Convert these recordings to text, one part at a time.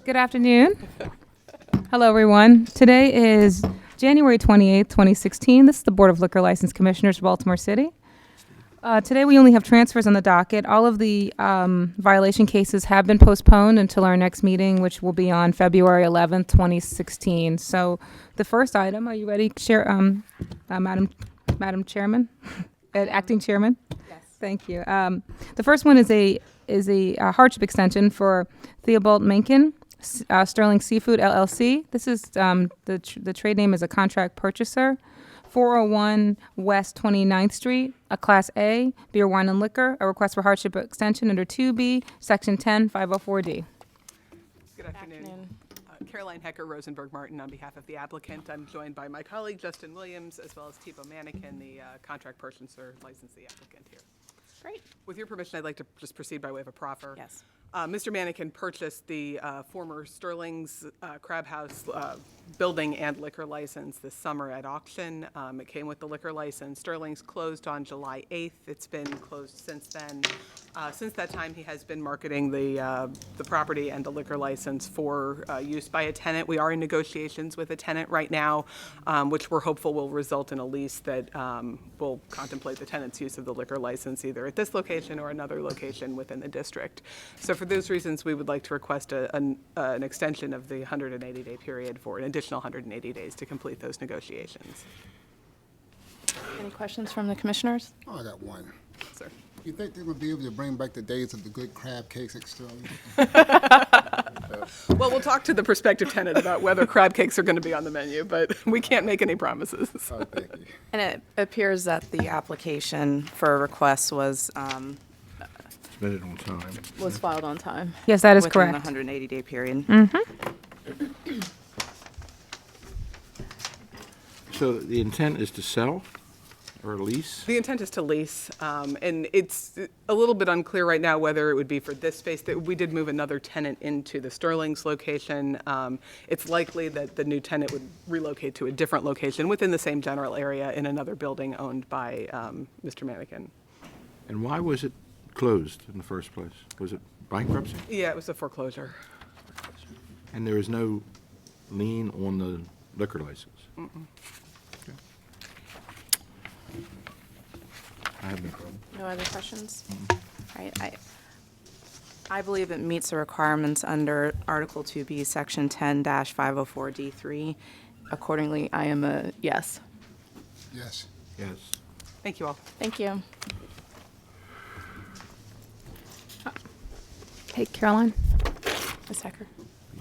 Good afternoon. Hello, everyone. Today is January 28th, 2016. This is the Board of Liquor License Commissioners of Baltimore City. Today, we only have transfers on the docket. All of the violation cases have been postponed until our next meeting, which will be on February 11th, 2016. So the first item, are you ready, Madam Chairman? Acting Chairman? Yes. Thank you. The first one is a hardship extension for Theobald Mencken, Sterling Seafood LLC. This is the trade name is a contract purchaser. 401 West 29th Street, a Class A beer, wine, and liquor. A request for hardship extension under 2B, Section 10, 504D. Good afternoon. Caroline Hecker, Rosenberg Martin, on behalf of the applicant. I'm joined by my colleague, Justin Williams, as well as Tipo Manikin, the contract purchaser licensee applicant here. Great. With your permission, I'd like to just proceed by way of a proffer. Yes. Mr. Manikin purchased the former Sterling's Crab House building and liquor license this summer at auction. It came with the liquor license. Sterling's closed on July 8th. It's been closed since then. Since that time, he has been marketing the property and the liquor license for use by a tenant. We are in negotiations with a tenant right now, which we're hopeful will result in a lease that will contemplate the tenant's use of the liquor license either at this location or another location within the district. So for those reasons, we would like to request an extension of the 180-day period for an additional 180 days to complete those negotiations. Any questions from the commissioners? Oh, I got one. Sir. You think they're gonna be able to bring back the days of the good crab cakes at Sterling? Well, we'll talk to the prospective tenant about whether crab cakes are going to be on the menu, but we can't make any promises. Oh, thank you. And it appears that the application for a request was Submitted on time. filed on time. Yes, that is within correct. the 180-day period. So the intent is to sell or lease? The intent is to lease, and it's a little bit unclear right now whether it would be for this space. That we did move another tenant into the Sterling's location. It's likely that the new tenant would relocate to a different location within the same general area in another building owned by Mr. Manikin. And why was it closed in the first place? Was it bankruptcy? Yeah, it was a foreclosure. And there is no lien on the liquor license? Okay. I have no problem. No other questions? All right. I believe it meets the requirements under Article 2B, Section 10-504D3. Accordingly, I am a yes. Yes. Yes. Thank you all. Thank you. Hey, Caroline. Ms. Hecker.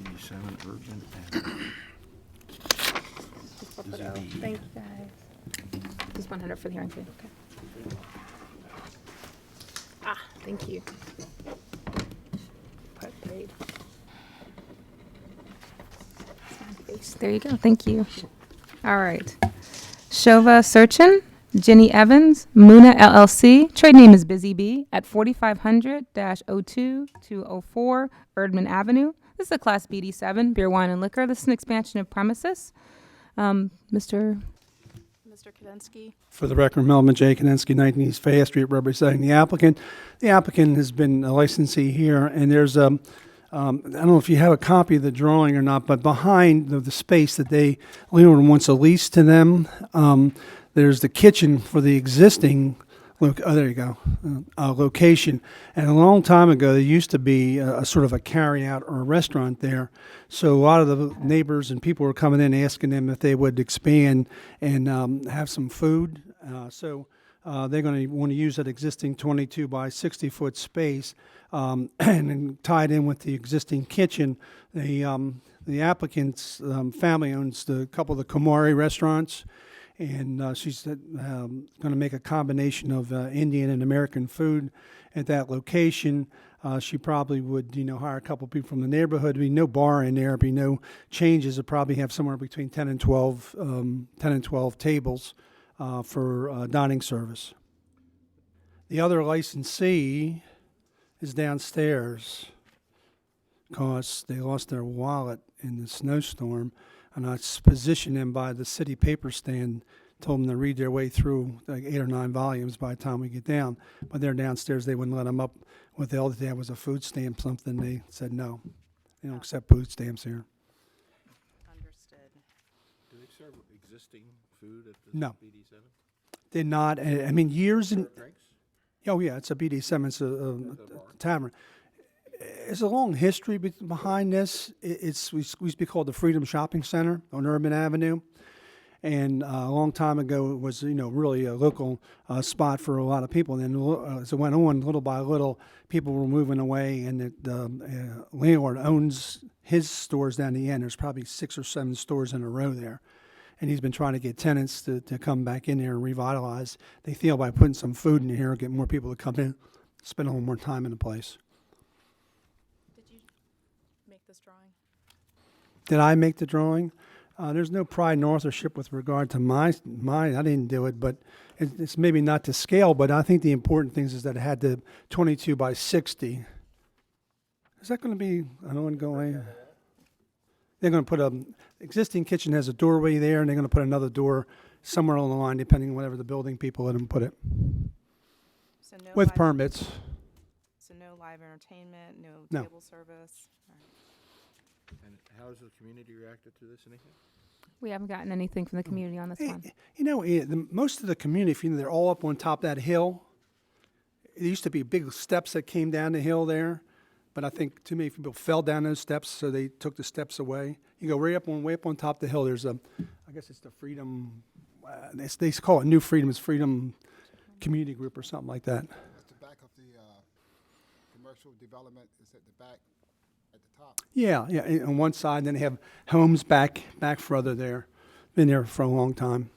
B7 urgent and Thank you, guys. Just 100 for the hearing fee. Okay. Thank you. Put paid. There you go. Thank you. All right. Shova Searchin, Jenny Evans, Muna LLC. Trade name is Busy Bee at 4500-02-204 Erdman Avenue. This is a Class BD7, beer, wine, and liquor. This is an expansion of premises. Mr. Kadensky. For the record, Melvin J. Kanensky, 19 East Fayette Street, representing the applicant. The applicant has been a licensee here, and there's I don't know if you have a copy of the drawing or not, but behind the space that the landlord wants a lease to them, there's the kitchen for the existing location. And a long time ago, there used to be a sort of a carry-out or a restaurant there. So a lot of the neighbors and people were coming in asking them if they would expand and have some food. So they're going to want to use that existing 22 by 60 foot space, and then tied in with the existing kitchen. The applicant's family owns a couple of the Komari restaurants. And she's going to make a combination of Indian and American food at that location. She probably would, hire a couple people from the neighborhood. There'd be no bar in there. There'd be no changes. It'd probably have somewhere between 10 and 12 tables for dining service. The other licensee is downstairs because they lost their wallet in the snowstorm. And I positioned them by the city paper stand told them to read their way through like 8 or 9 volumes by the time we get down. But they're downstairs, they wouldn't let them up. What they all did was a food stamp, something. They said no. They don't accept food stamps here. Understood. Do they serve existing food at the No. BD7? Did not, I mean, years and, Drinks? oh yeah, it's a BD7, it's a tavern. It's a long history behind this. We used to be called the Freedom Shopping Center on Urban Avenue. And a long time ago, it was, really a local spot for a lot of people. And then as it went on, little by little, people were moving away, and the landlord owns his stores down the end. There's probably 6 or 7 stores in a row there. And he's been trying to get tenants to come back in there and revitalize. They feel by putting some food in here, get more people to come in, spend a little more time in the place. Did you make this drawing? Did I make the drawing? There's no pride in authorship with regard to mine. I didn't do it, but it's maybe not to scale. But I think the important thing is that it had the 22 by 60. Is that going to be an ongoing? They're going to put existing kitchen has a doorway there, and they're going to put another door somewhere along the line, depending on whatever the building people let them put it, So no with live- permits. So no live entertainment, no No. table service? All right. And how has the community reacted to this, anything? We haven't gotten anything from the community on this one. Most of the community, they're all up on top of that hill. There used to be big steps that came down the hill there, but I think too many people fell down those steps, so they took the steps away. You go way up on top of the hill. There's I guess it's the Freedom. They call it New Freedom. It's Freedom Community Group or something like that. It's the back of the commercial development. It's at the back, at the top. Yeah, on one side, then they have homes back further there. Been there for a long time.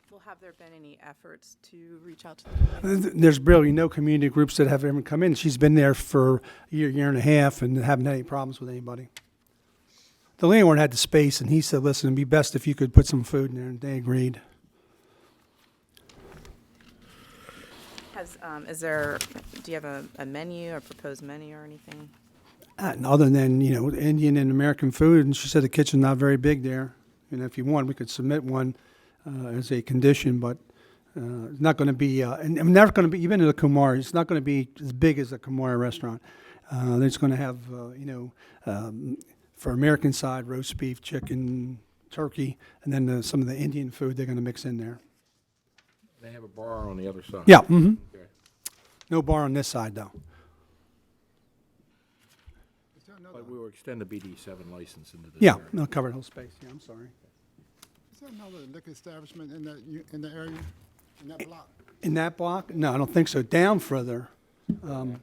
Well, have there been any efforts to reach out to the community? There's really no community groups that have ever come in. She's been there for a year and a half, and haven't had any problems with anybody. The landlord had the space, and he said, listen, it'd be best if you could put some food in there, and they agreed. Do you have a menu, a proposed menu or anything? And other than, Indian and American food, and she said the kitchen's not very big there. And if you want, we could submit one as a condition, but it's not going to be, and I'm never going to be, you've been to the Kumar, it's not going to be as big as a Kumar restaurant. It's going to have, for American side, roast beef, chicken, turkey, and then some of the Indian food they're going to mix in there. They have a bar on the other side. Yeah, Okay. no bar on this side, though. Is there another, But we will extend the BD7 license into this Yeah, area. no, covered whole space, yeah, I'm sorry. is there another liquor establishment in in the area, in that block? In that block? No, I don't think so. Down further, Right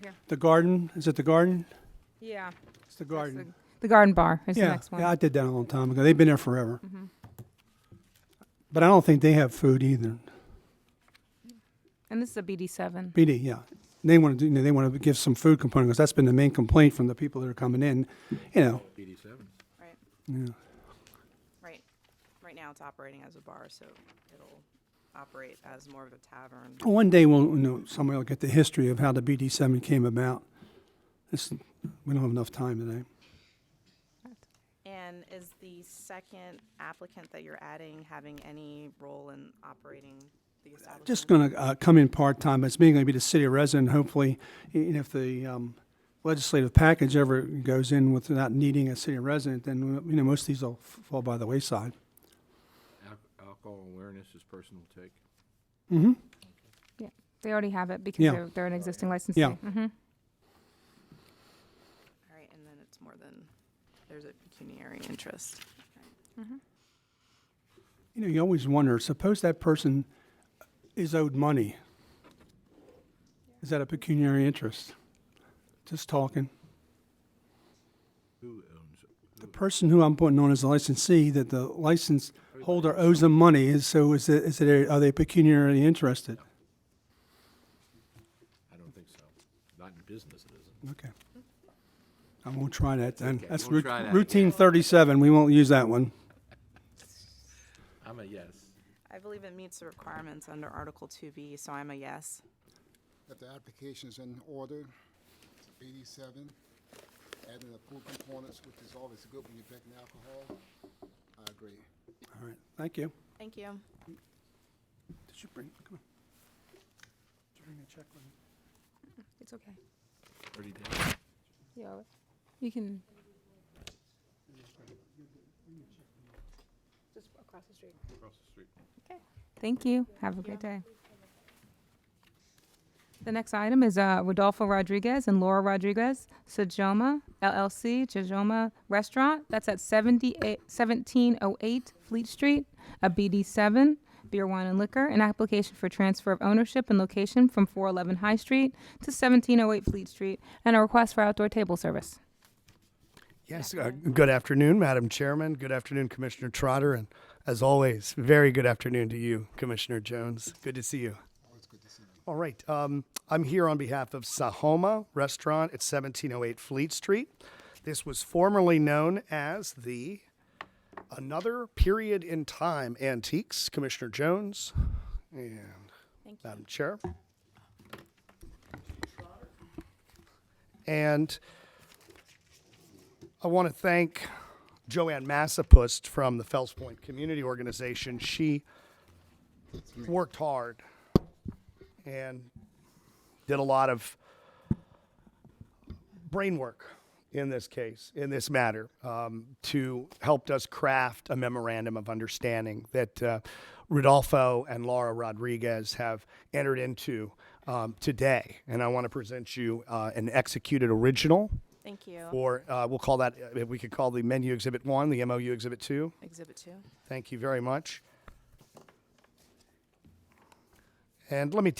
here. the garden, is it the garden? Yeah. It's the garden. The Garden Bar is the Yeah, next one. yeah, I did that a long time ago. They've been there forever. But I don't think they have food either. And this is a BD7. BD, yeah. They want to do, they want to give some food component because that's been the main complaint from the people that are coming in. BD7. Right. Yeah. Right. Right now, it's operating as a bar, so it'll operate as more of a tavern. One day somebody will get the history of how the BD7 came about. We don't have enough time today. And is the second applicant that you're adding having any role in operating the establishment? Just going to come in part-time, but it's being going to be the city resident. Hopefully, if the legislative package ever goes in without needing a city resident, then, most of these will fall by the wayside. Alcohol awareness this person will take. Mm-hmm. Yeah. They already have it because Yeah. they're an existing licensee. Yeah. Mm-hmm. All right, and then it's more than, there's a pecuniary interest. You always wonder, suppose that person is owed money. Is that a pecuniary interest? Just talking. Who owns it? The person who I'm putting on as a licensee, that the license holder owes them money, are they pecuniarily interested? I don't think so. Not in business, it isn't. Okay. I won't try that then. okay. That's We'll try that routine 37. We won't use that one. I'm a yes. I believe it meets the requirements under Article 2B, so I'm a yes. If the application's in order, 87, adding the food components, which is always good when you're drinking alcohol, I agree. agree. All right, thank you. Thank you. Did you bring, come on. Did you bring a check with you? It's okay. 30 days. Yeah, you can. Just across the street. Across the street. Okay. Thank you. Have a great day. The next item is Rodolfo Rodriguez and Laura Rodriguez, Sajoma LLC, Sajoma Restaurant. That's at 1708 Fleet Street, a BD7, beer, wine, and liquor. An application for transfer of ownership and location from 411 High Street to 1708 Fleet Street, and a request for outdoor table service. Yes, good afternoon, Madam Chairman. Good afternoon, Commissioner Trotter. And as always, very good afternoon to you, Commissioner Jones. Good to see you. Always good to see you. All right. I'm here on behalf of Sajoma Restaurant at 1708 Fleet Street. This was formerly known as the Another Period in Time Antiques. Commissioner Jones and Thank you. Madam Chair. And I want to thank Joanne Massapust from the Fells Point Community Organization. She worked hard and did a lot of brain work in this case, in this matter, to help us craft a memorandum of understanding that Rodolfo and Laura Rodriguez have entered into today. And I want to present you an executed original. Thank you. Or we'll call that, we could call the menu Exhibit 1, the MOU Exhibit 2. Exhibit 2. Thank you very much. And let me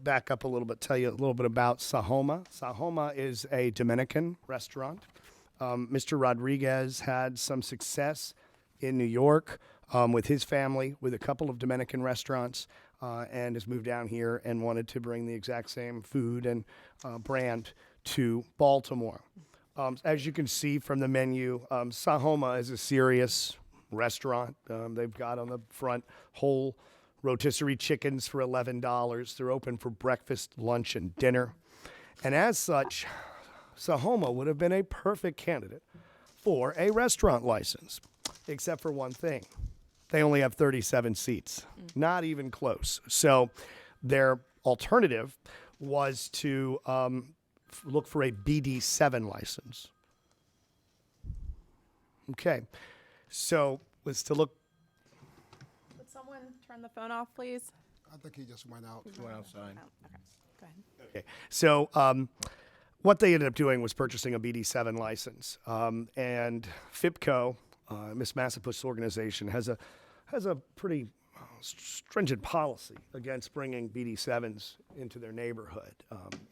back up a little bit, tell you a little bit about Sajoma. Sajoma is a Dominican restaurant. Mr. Rodriguez had some success in New York with his family, with a couple of Dominican restaurants, and has moved down here and wanted to bring the exact same food and brand to Baltimore. As you can see from the menu, Sajoma is a serious restaurant. They've got on the front whole rotisserie chickens for $11. They're open for breakfast, lunch, and dinner. And as such, Sajoma would have been a perfect candidate for a restaurant license, except for one thing. They only have 37 seats, not even close. So their alternative was to look for a BD7 license. Okay, so was to look. Would someone turn the phone off, please? I think he just went out. Went outside. Oh, okay. Go ahead. Okay, so what they ended up doing was purchasing a BD7 license, and FIPCO, Miss Massapust's organization, has a pretty stringent policy against bringing BD7s into their neighborhood,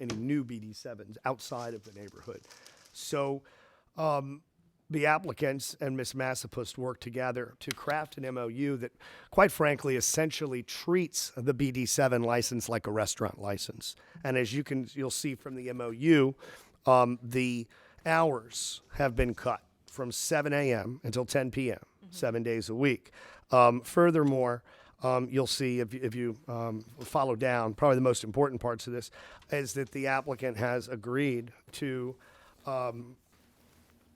any new BD7s outside of the neighborhood. So the applicants and Ms. Massapust worked together to craft an MOU that, quite frankly, essentially treats the BD7 license like a restaurant license. And as you'll see from the MOU, the hours have been cut from 7 a.m. until 10 p.m., 7 days a week. Furthermore, you'll see if you follow down, probably the most important parts of this is that the applicant has agreed to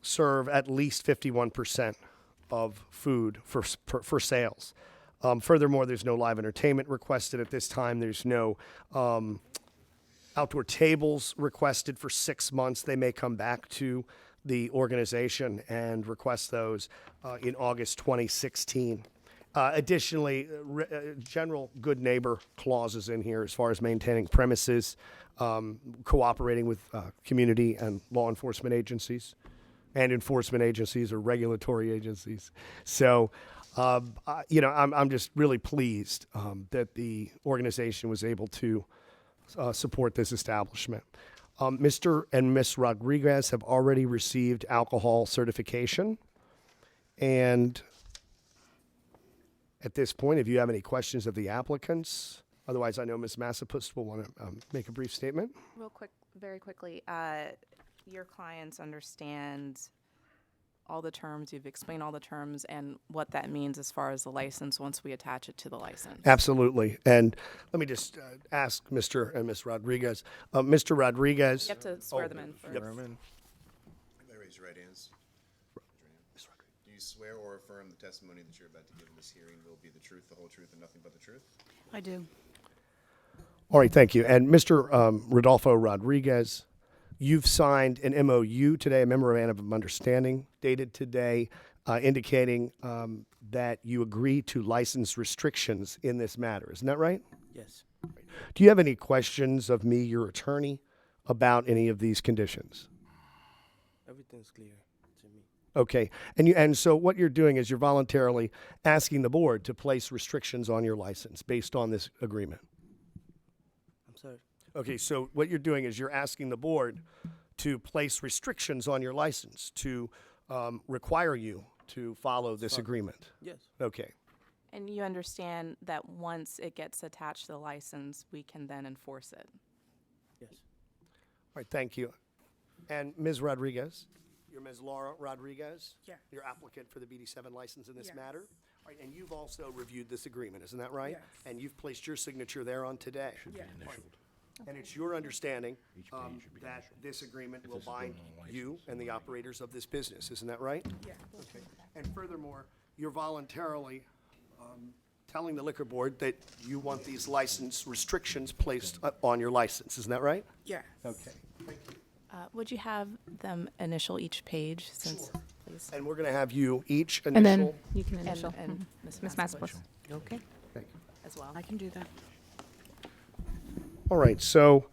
serve at least 51% of food for sales. Furthermore, there's no live entertainment requested at this time. There's no outdoor tables requested for 6 months. They may come back to the organization and request those in August 2016. Additionally, general good neighbor clauses in here as far as maintaining premises, cooperating with community and law enforcement agencies, and enforcement agencies or regulatory agencies. So, I'm just really pleased that the organization was able to support this establishment. Mr. and Ms. Rodriguez have already received alcohol certification, and at this point, if you have any questions of the applicants, otherwise I know Ms. Massapust will want to make a brief statement. Real quick, very quickly, your clients understand all the terms, you've explained all the terms and what that means as far as the license once we attach it to the license. Absolutely. And let me just ask Mr. and Ms. Rodriguez. Mr. Rodriguez. You have to swear them in first. Yep. Chairman. Everybody raise your right hands. Do you you swear or affirm the testimony that you're about to give in this hearing will be the truth, the whole truth, and nothing but the truth? I do. All right, thank you. And Mr. Rodolfo Rodriguez, you've signed an MOU today, a memorandum of understanding dated today, indicating that you agree to license restrictions in this matter. Isn't that right? Yes. Do you have any questions of me, your attorney, about any of these conditions? Everything's clear to me. Okay. And so what you're doing is you're voluntarily asking the board to place restrictions on your license based on this agreement. I'm sorry. Okay, so what you're doing is you're asking the board to place restrictions on your license to require you to follow this agreement. Yes. Okay. And you understand that once it gets attached to the license, we can then enforce it. Yes. All right, thank you. And Ms. Rodriguez, you're Ms. Laura Rodriguez? Yeah. You're applicant for the BD7 license in this Yes. matter? All right, and you've also reviewed this agreement, isn't that right? Yes. And you've placed your signature there on today? Yeah. And it's your understanding Each page should be that initialed. this agreement will this is bind going on you license. and the operators of this business, isn't that right? Yeah. Okay. And furthermore, you're voluntarily telling the liquor board that you want these license restrictions placed on your license, isn't that right? Yeah. Okay. Would you have them initial each page since, please? And we're going to have you each And then initial. you can initial. And Ms. Ms. Matsapos Matsapos. Okay. Thank you. as well. I can do that. All right, so,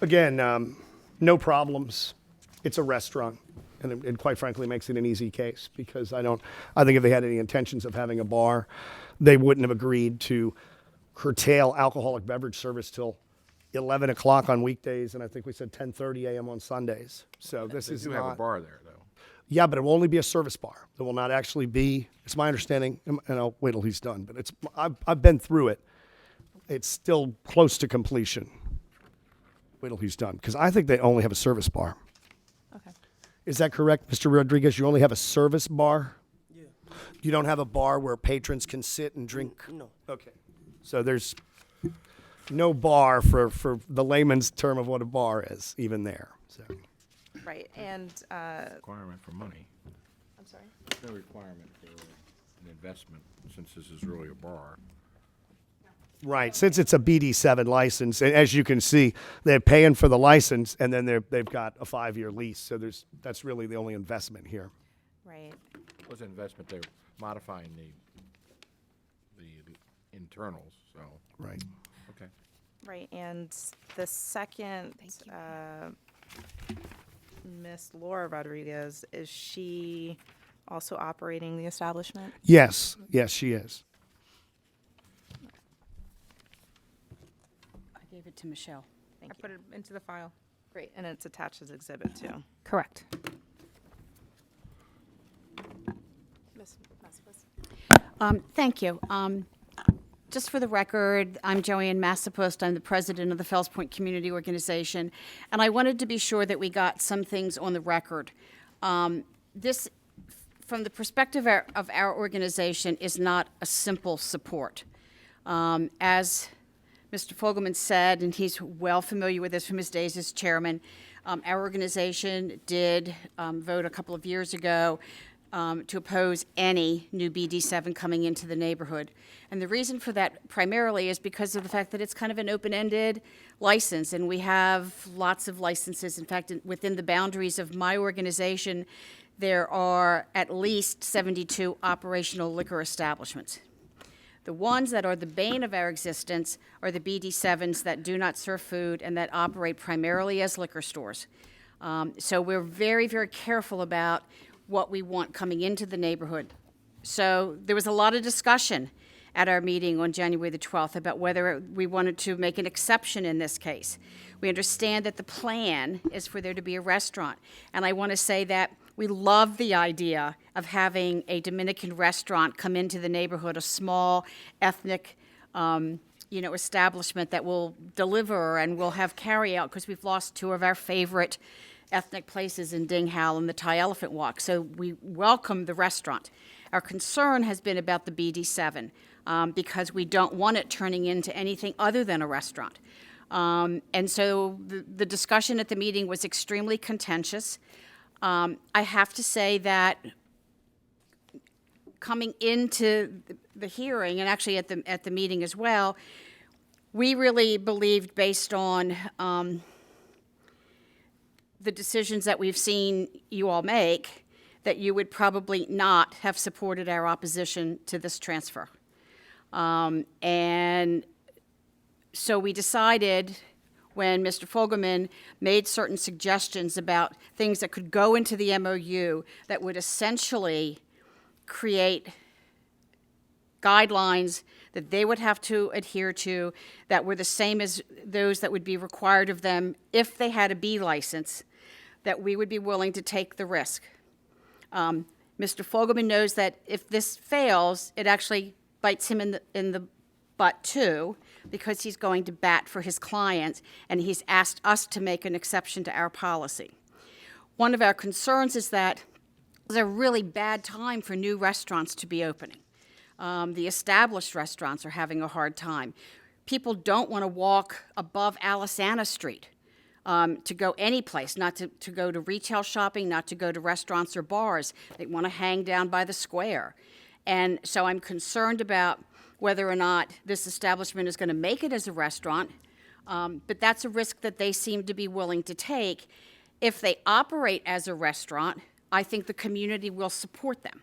again, no problems. It's a restaurant, and it quite frankly makes it an easy case, because I think if they had any intentions of having a bar, they wouldn't have agreed to curtail alcoholic beverage service till 11 o'clock on weekdays, and I think we said 10:30 a.m. on Sundays. So this They is do have a not, bar there, though. yeah, but it will only be a service bar. There will not actually be, it's my understanding, and I'll wait till he's done, but I've been through it. It's still close to completion. Wait till he's done, because I think they only have a service bar. Okay. Is that correct, Mr. Rodriguez? You only have a service bar? Yeah. You don't have a bar where patrons can sit and drink? No. Okay. So there's no bar for the layman's term of what a bar is, even there. So. Right, and, Requirement for money. I'm sorry? No requirement for an investment, since this is really a bar. Right, since it's a BD7 license, and as you can see, they're paying for the license, and then they've got a 5-year lease. So that's really the only investment here. Right. Was an investment, they're modifying the internals, so, Right. okay. Right, and the second, Miss Laura Rodriguez, is she also operating the establishment? Yes, she is. I gave it to Michelle. I Thank put you. it into the file. Great, and it's attached as Exhibit 2. Correct. Ms. Matsapos? Thank you. Just for the record, I'm Joanne Massapost. I'm the president of the Fells Point Community Organization, and I wanted to be sure that we got some things on the record. This, from the perspective of our organization, is not a simple support. As Mr. Fogelman said, and he's well familiar with this from his days as chairman, our organization did vote a couple of years ago to oppose any new BD7 coming into the neighborhood. And the reason for that primarily is because of the fact that it's kind of an open-ended license, and we have lots of licenses. In fact, within the boundaries of my organization, there are at least 72 operational liquor establishments. The ones that are the bane of our existence are the BD7s that do not serve food and that operate primarily as liquor stores. So we're very, very careful about what we want coming into the neighborhood. So there was a lot of discussion at our meeting on January the 12th about whether we wanted to make an exception in this case. We understand that the plan is for there to be a restaurant, and I want to say that we love the idea of having a Dominican restaurant come into the neighborhood, a small ethnic establishment that will deliver and will have carry out, because we've lost two of our favorite ethnic places in Ding Hal and the Thai Elephant Walk. So we welcome the restaurant. Our concern has been about the BD7 because we don't want it turning into anything other than a restaurant. And so the discussion at the meeting was extremely contentious. I have to say that coming into the hearing, and actually at the meeting as well, we really believed, based on the decisions that we've seen you all make, that you would probably not have supported our opposition to this transfer. And so we decided, when Mr. Fogelman made certain suggestions about things that could go into the MOU that would essentially create guidelines that they would have to adhere to that were the same as those that would be required of them if they had a B license, that we would be willing to take the risk. Mr. Fogelman knows that if this fails, it actually bites him in the butt too, because he's going to bat for his clients, and he's asked us to make an exception to our policy. One of our concerns is that it's a really bad time for new restaurants to be opening. The established restaurants are having a hard time. People don't want to walk above Alisana Street to go any place, not to go to retail shopping, not to go to restaurants or bars. They want to hang down by the square. And so I'm concerned about whether or not this establishment is going to make it as a restaurant, but that's a risk that they seem to be willing to take. If they operate as a restaurant, I think the community will support them.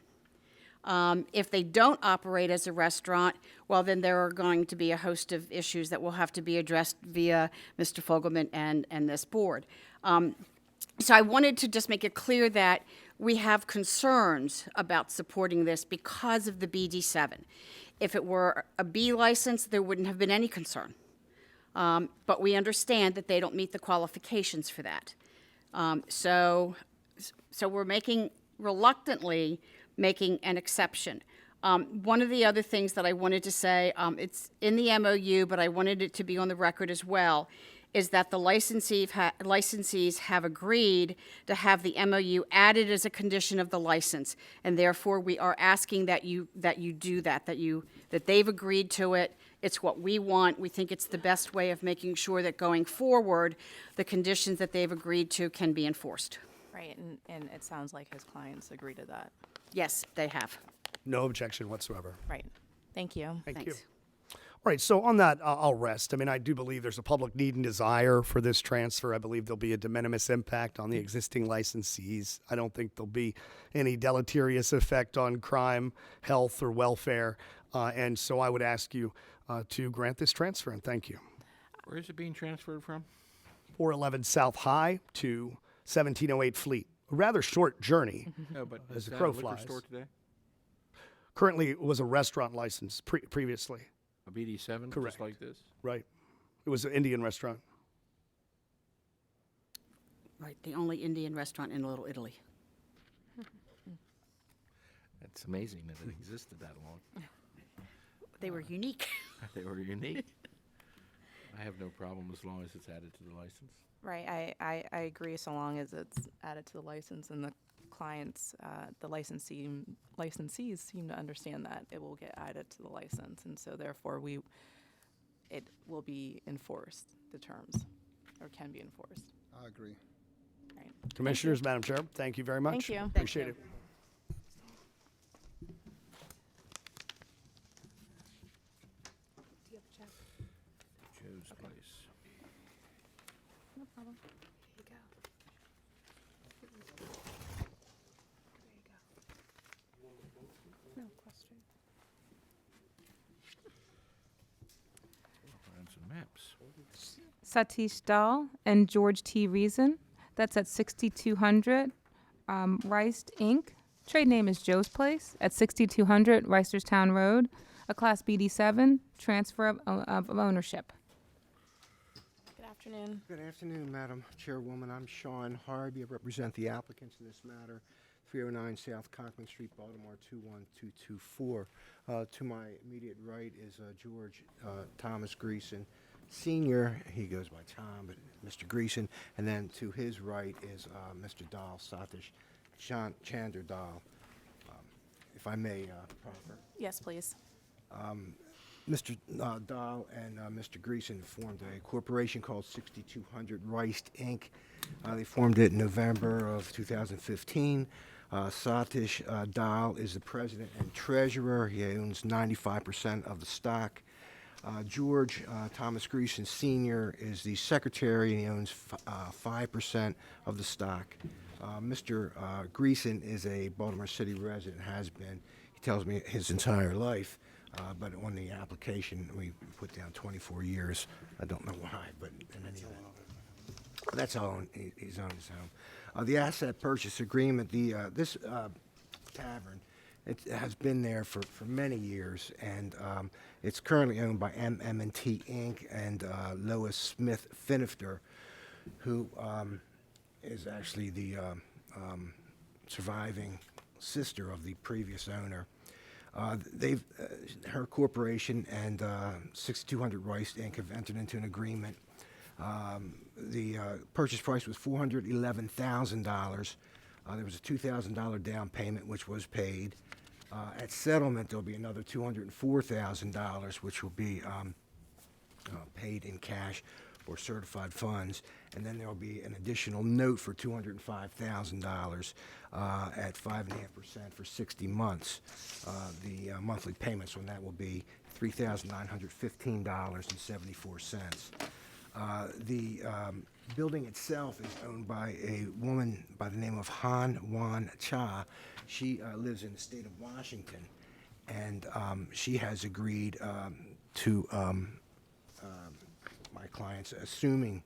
If they don't operate as a restaurant, well, then there are going to be a host of issues that will have to be addressed via Mr. Fogelman and this board. So I wanted to just make it clear that we have concerns about supporting this because of the BD7. If it were a B license, there wouldn't have been any concern. But we understand that they don't meet the qualifications for that. So we're reluctantly making an exception. One of the other things that I wanted to say, it's in the MOU, but I wanted it to be on the record as well, is that the licensees have agreed to have the MOU added as a condition of the license, and therefore we are asking that you do that they've agreed to it. It's what we want. We think it's the best way of making sure that going forward, the conditions that they've agreed to can be enforced. Right, and it sounds like his clients agree to that. Yes, they have. No objection whatsoever. Right. Thank you. Thank you. Thanks. All right, so on that, I'll rest. I mean, I do believe there's a public need and desire for this transfer. I believe there'll be a de minimis impact on the existing licensees. I don't think there'll be any deleterious effect on crime, health, or welfare. And so I would ask you to grant this transfer, and thank you. Where is it being transferred from? 411 South High to 1708 Fleet. A rather short journey. No, but As is the that crow a liquor flies. store today? Currently, it was a restaurant license previously. A BD7, Correct. just like this? Right. It was an Indian restaurant. Right, the only Indian restaurant in Little Italy. It's amazing that it existed that long. They were unique. They were unique. I have no problem as long as it's added to the license. Right, I agree, so long as it's added to the license and the clients, the licensees seem to understand that it will get added to the license, and so therefore it will be enforced, the terms, or can be enforced. I agree. Right. Commissioners, Madam Chair, thank you very much. Thank you. Thank Appreciate you. it. Joe's Place. No problem. Here you go. There you go. No question. And some maps. Satish Dahl and George T. Reason. That's at 6200 Rice Inc. Trade name is Joe's Place at 6200 Reisterstown Road. A Class BD7 transfer of ownership. Good afternoon. Good afternoon, Madam Chairwoman. I'm Sean Harvey. I represent the applicants in this matter, 309 South Cockman Street, Baltimore 21224. To my immediate right is George Thomas Greason Sr. He goes by Tom, but Mr. Greason. And then to his right is Mr. Dahl, Satish Chandra Dahl. If I may, proper. Yes, please. Mr. Dahl and Mr. Greason formed a corporation called 6200 Rice Inc. They formed it in November of 2015. Satish Dahl is the president and treasurer. He owns 95% of the stock. George Thomas Greason Sr. is the secretary, and he owns 5% of the stock. Mr. Greason is a Baltimore City resident, has been, he tells me, his entire life. But on the application, we put down 24 years. I don't know why, but in any event, that's how he's owned his home. The asset purchase agreement, this tavern, it has been there for many years, and it's currently owned by MM&T Inc. and Lois Smith Finifter, who is actually the surviving sister of the previous owner. Her corporation and 6200 Rice Inc. have entered into an agreement. The purchase price was $411,000. There was a $2,000 down payment, which was paid. At settlement, there'll be another $204,000, which will be paid in cash or certified funds, and then there will be an additional note for $205,000 at 5.5% for 60 months. The monthly payments on that will be $3,915.74. The building itself is owned by a woman by the name of Han Wan Cha. She lives in the state of Washington, and she has agreed to my clients assuming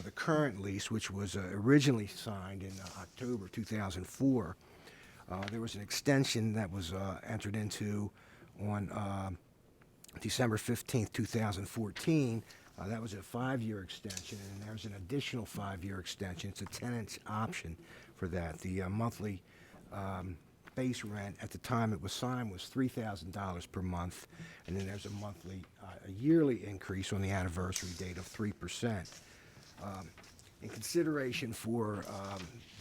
the current lease, which was originally signed in October 2004. There was an extension that was entered into on December 15th, 2014. That was a 5-year extension, and there's an additional 5-year extension. It's a tenant's option for that. The monthly base rent at the time it was signed was $3,000 per month, and then there's a yearly increase on the anniversary date of 3%. In consideration for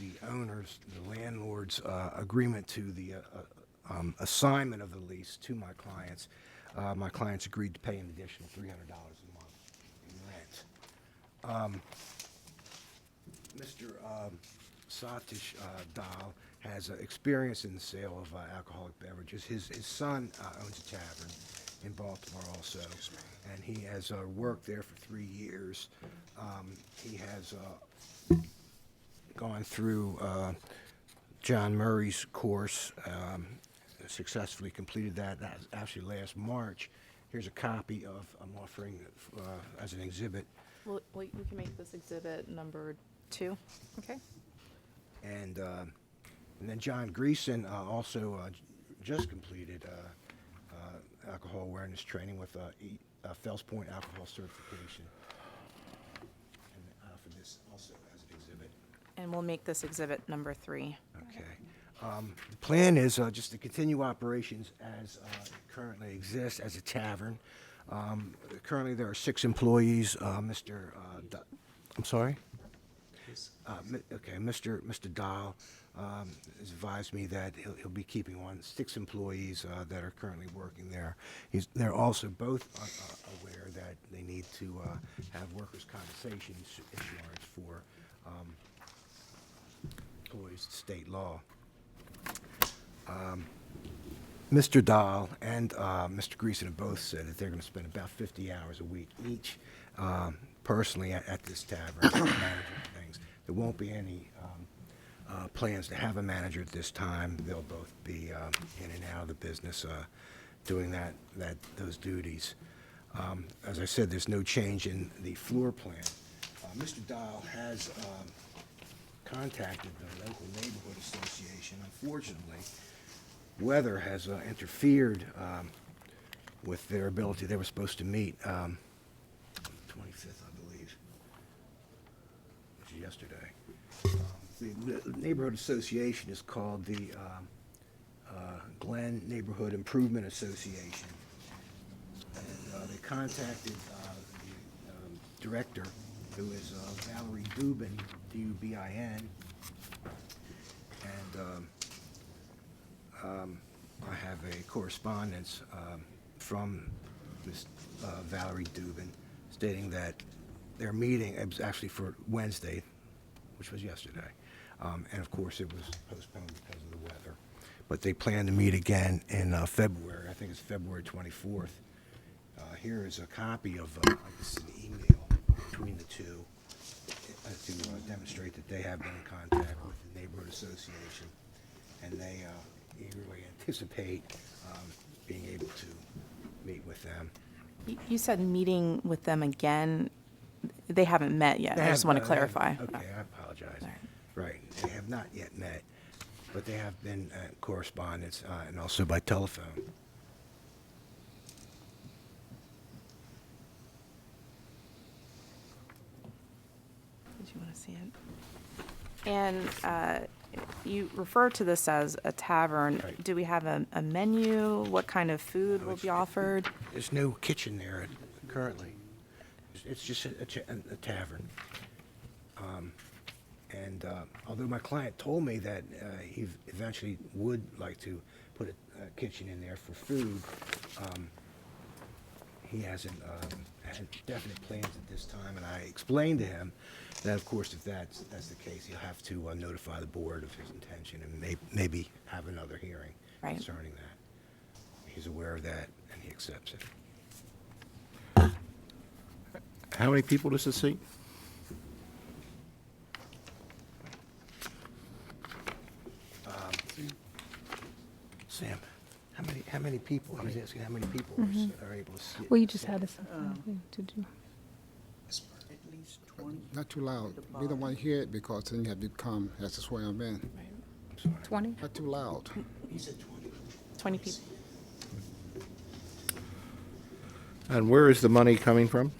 the owners, the landlord's agreement to the assignment of the lease to my clients agreed to pay an additional $300 a month in rent. Mr. Satish Dahl has experience in the sale of alcoholic beverages. His son owns a tavern in Baltimore also, and he has worked there for 3 years. He has gone through John Murray's course, successfully completed that actually last March. Here's a copy of, I'm offering as an exhibit. Well, we can make this exhibit number 2. Okay. And then John Greason also just completed alcohol awareness training with Fells Point alcohol certification. And for this also as an exhibit. And we'll make this exhibit number 3. Okay. The plan is just to continue operations as it currently exists as a tavern. Currently there are 6 employees. I'm sorry? Okay, Mr. Dahl has advised me that he'll be keeping on 6 employees that are currently working there. They're also both aware that they need to have workers' compensation insurance for employees to state law. Mr. Dahl and Mr. Greason have both said that they're going to spend about 50 hours a week each personally at this tavern managing things. There won't be any plans to have a manager at this time. They'll both be in and out of the business doing those duties. As I said, there's no change in the floor plan. Mr. Dahl has contacted the local neighborhood association. Unfortunately, weather has interfered with their ability. They were supposed to meet 25th, I believe, which is yesterday. The neighborhood association is called the Glen Neighborhood Improvement Association. And they contacted the director, who is Valerie Dubin, D-U-B-I-N, and I have a correspondence from Ms. Valerie Dubin, stating that their meeting, it was actually for Wednesday, which was yesterday, and of course it was postponed because of the weather. But they plan to meet again in February. I think it's February 24th. Here is a copy of this is an email between the two to demonstrate that they have been in contact with the neighborhood association, and they eagerly anticipate being able to meet with them. You said meeting with them again. They haven't met yet. I just want to clarify. Okay, I apologize. Right, they have not yet met, but they have been correspondence and also by telephone. Did you want to see it? And you refer to this as a tavern. Right. Do we have a menu? What kind of food will be offered? There's no kitchen there currently. It's just a tavern. And although my client told me that he eventually would like to put a kitchen in there for food, he hasn't had definite plans at this time. And I explained to him that, of course, if that's the case, he'll have to notify the board of his intention and maybe have another hearing Right. concerning that. He's aware of that, and he accepts it. How many people does this seat? Sam, how many people? He's asking how many people are able to sit. Well, you just had this to do. At least 20. Not too loud. We don't want to hear it because then you have to come, has to swear them in. 20? Not too loud. He said 20. 20 people. And where is the money coming from?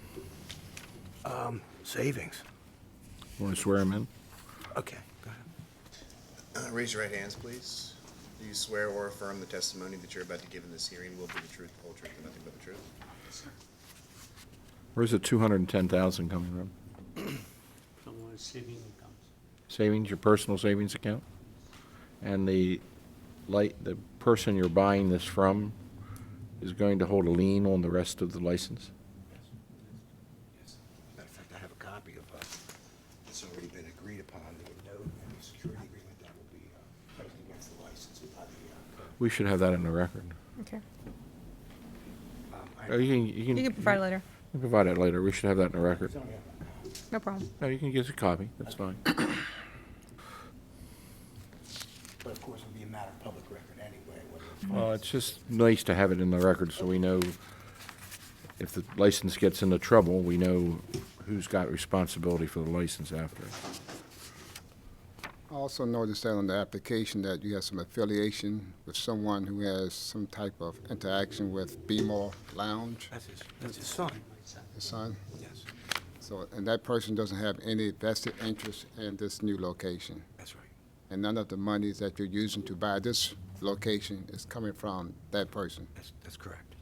Savings. Want to swear him in? Okay, go ahead. Raise your right hands, please. Do you swear or affirm the testimony that you're about to give in this hearing will be the truth, the whole truth, and nothing but the truth? Where's the 210,000 coming from? From our saving accounts. Savings, your personal savings account? And the person you're buying this from is going to hold a lien on the rest of the license? Yes. Matter of fact, I have a copy of it's already been agreed upon, the note and the security agreement that will be placed against the license by the. We should have that in the record. Okay. Oh, you can You can provide it later. you can provide it later. We should have that in the record. No problem. No, you can give us a copy. That's fine. But of course, it'll be a matter of public record anyway. Whether it's Well, it's just nice to have it in the record so we know if the license gets into trouble, we know who's got responsibility for the license after. I also noticed that on the application that you have some affiliation with someone who has some type of interaction with B-More Lounge, That's his son. his son. Yes, So, and that person doesn't have any vested interest in this new location. that's right. And none of the monies that you're using to buy this location is coming from that person. That's correct.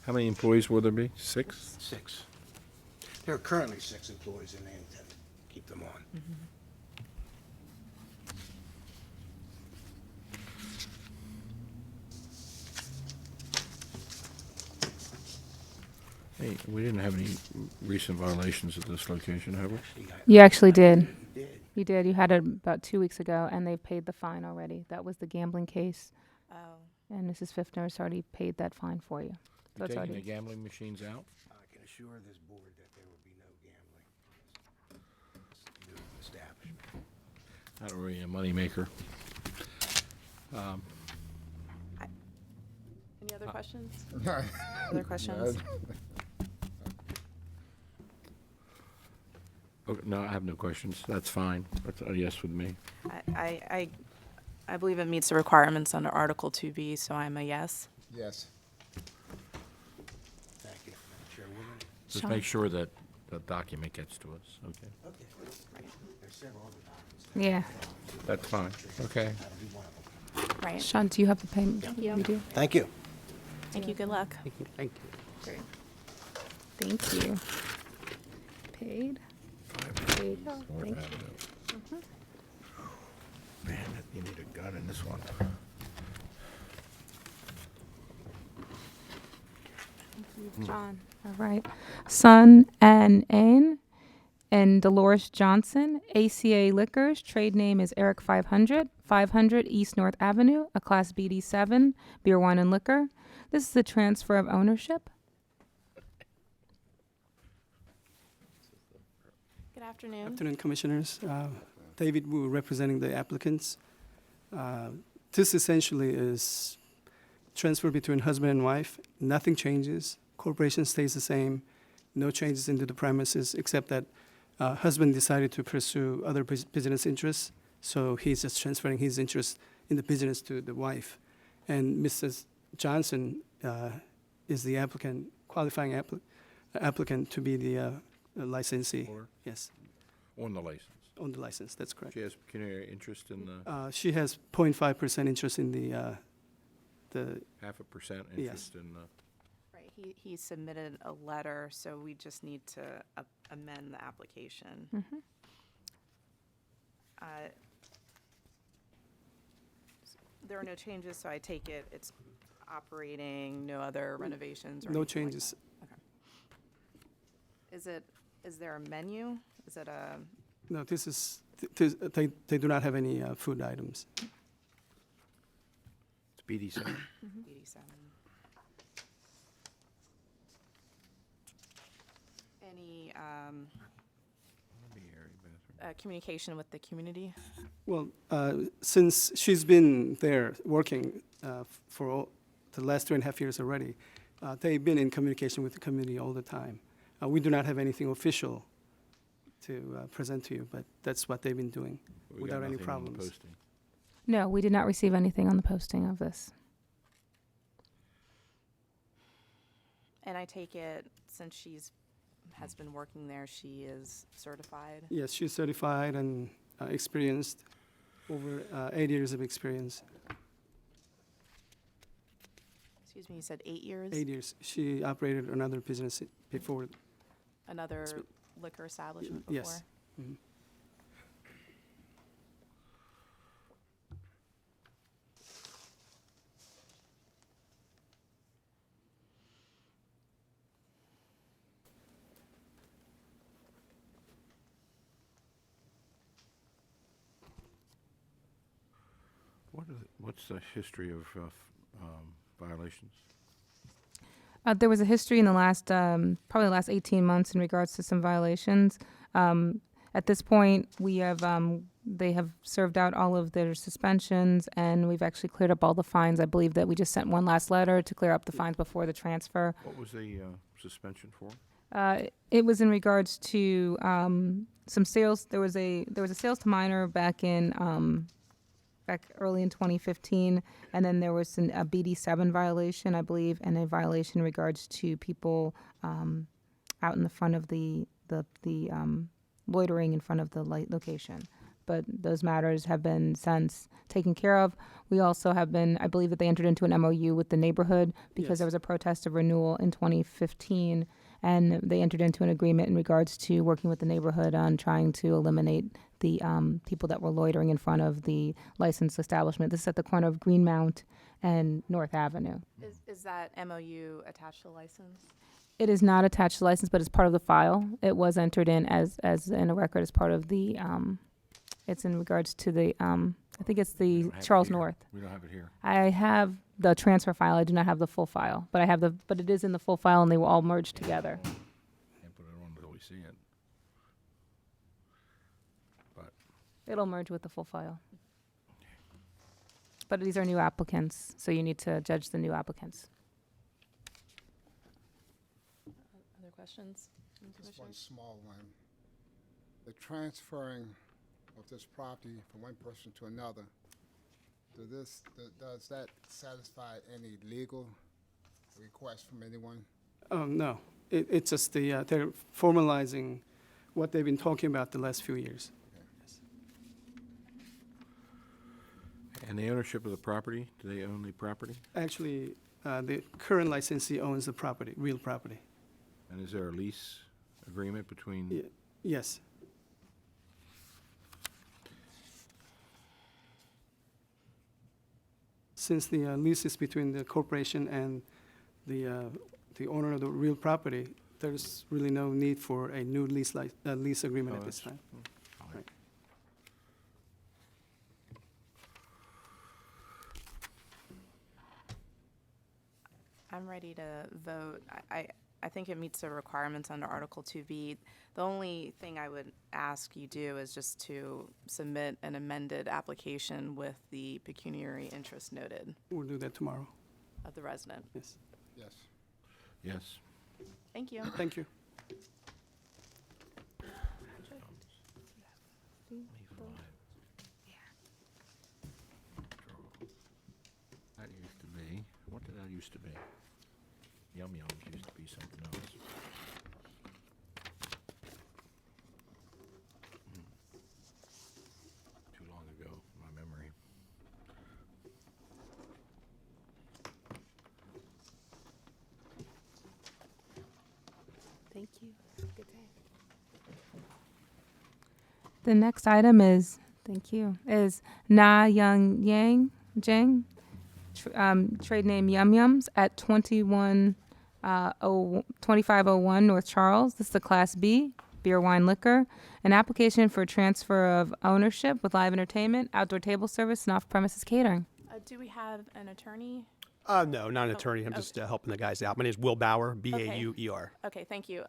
How many employees will there be? 6? 6. There are currently 6 employees, and they intend to keep them on. Hey, we didn't have any recent violations at this location, have we? You actually did. Did. You did. You had it about 2 weeks ago, and they've paid the fine already. That was the gambling case, Oh. and Mrs. Fiftner has already paid that fine for you. So You it's taking the already. gambling machines out? I can assure this board that there will be no gambling. It's a new establishment. Not really a moneymaker. Any other questions? Other questions? Okay, no, I have no questions. That's fine. That's a yes with me. I believe it meets the requirements under Article 2B, so I'm a yes. Yes. Thank you, Madam Chairwoman. Just Sean? make sure that the document gets to us, okay? Okay. There's several other documents. Yeah. That's fine, okay. That'll be one of them. Right. Sean, do you have the payment? Yeah. You do? Thank you. Thank you. Good luck. Thank you. Thank you. Paid. There you go. North Thank you. Avenue. Man, you need a gun in this one. John. All right. Sun and Ain and Dolores Johnson, ACA Liquors. Trade name is Eric 500, 500 East North Avenue, a Class BD7, beer, wine, and liquor. This is the transfer of ownership. Good afternoon. Afternoon, Commissioners. David Wu, representing the applicants. This essentially is transfer between husband and wife. Nothing changes. Corporation stays the same. No changes into the premises, except that husband decided to pursue other business interests, so he's just transferring his interest in the business to the wife. And Mrs. Johnson is the applicant, qualifying applicant to be the licensee. Holder? Yes, On the license. on the license, that's correct. She has pecuniary interest in the She has 0.5% interest in the 0.5% Yes. interest in the. Right, he submitted a letter, so we just need to amend the application. There are no changes, so I take it it's operating, no other renovations or no anything like changes. that? Is there a menu? Is it a, No, this is, they do not have any food items. It's BD7. BD7? Any communication with the community? Well, since she's been there working for the last 2.5 years already, they've been in communication with the community all the time. We do not have anything official to present to you, but that's what they've been doing We got without any nothing on the problems. posting. No, we did not receive anything on the posting of this. And I take it, since has been working there, she is certified? Yes, she's certified and experienced, over 8 years of experience. Excuse me, you said 8 years? 8 years. She operated another business before. Another Sp- liquor establishment before? Yes. Mhm. What's the history of violations? There was a history in the last, probably the last 18 months in regards to some violations. At this point, we have, they have served out all of their suspensions, and we've actually cleared up all the fines. I believe that we just sent one last letter to clear up the fines before the transfer. What was the suspension for? It was in regards to some sales. There was a sales to minor back early in 2015, and then there was a BD7 violation, I believe, and a violation in regards to people out in the front of the loitering in front of the light location. But those matters have been since taken care of. We also have been, I believe that they entered into an MOU with the neighborhood because Yes. there was a protest of renewal in 2015, and they entered into an agreement in regards to working with the neighborhood on trying to eliminate the people that were loitering in front of the licensed establishment. This is at the corner of Greenmount and North Avenue. Is that MOU attached to the license? It is not attached to the license, but it's part of the file. It was entered in as in a record as part of the, it's in regards to the, I think it's We the don't have it Charles here. North. We don't have it here. I have the transfer file. I do not have the full file, but I have but it is in the full file, and they will all merge together. Can't put it on until we see it. But It'll merge with the full file. But these are new applicants, so you need to judge the new applicants. Other questions? from Just one commissioners? small one. The transferring of this property from one person to another, does that satisfy any legal request from anyone? No, it's just they're formalizing what they've been talking about the last few years. and the ownership of the property, do they own the property? Actually, the current licensee owns the property, real property. And is there a lease agreement between? Yes. since the lease is between the corporation and the owner of the real property, there's really no need for a new lease agreement at this time. Right. I'm ready to vote. I think it meets the requirements under Article 2B. The only thing I would ask you do is just to submit an amended application with the pecuniary interest noted We'll do that tomorrow. of the resident. Yes. Yes. Yes. Thank you. Thank you. That used to be, what did that used to be? Yum Yums used to be something else. Too long ago, my memory. Thank you. Good day. The next item is, thank you, is Na Young Yang Jang, trade name Yum Yums at 2501 North Charles. This is a Class B beer, wine, liquor. An application for transfer of ownership with live entertainment, outdoor table service, and off-premises catering. Do we have an attorney? No, not an attorney. I'm just helping the guys out. My name is Will Bauer, B-A-U-E-R. Okay, thank you.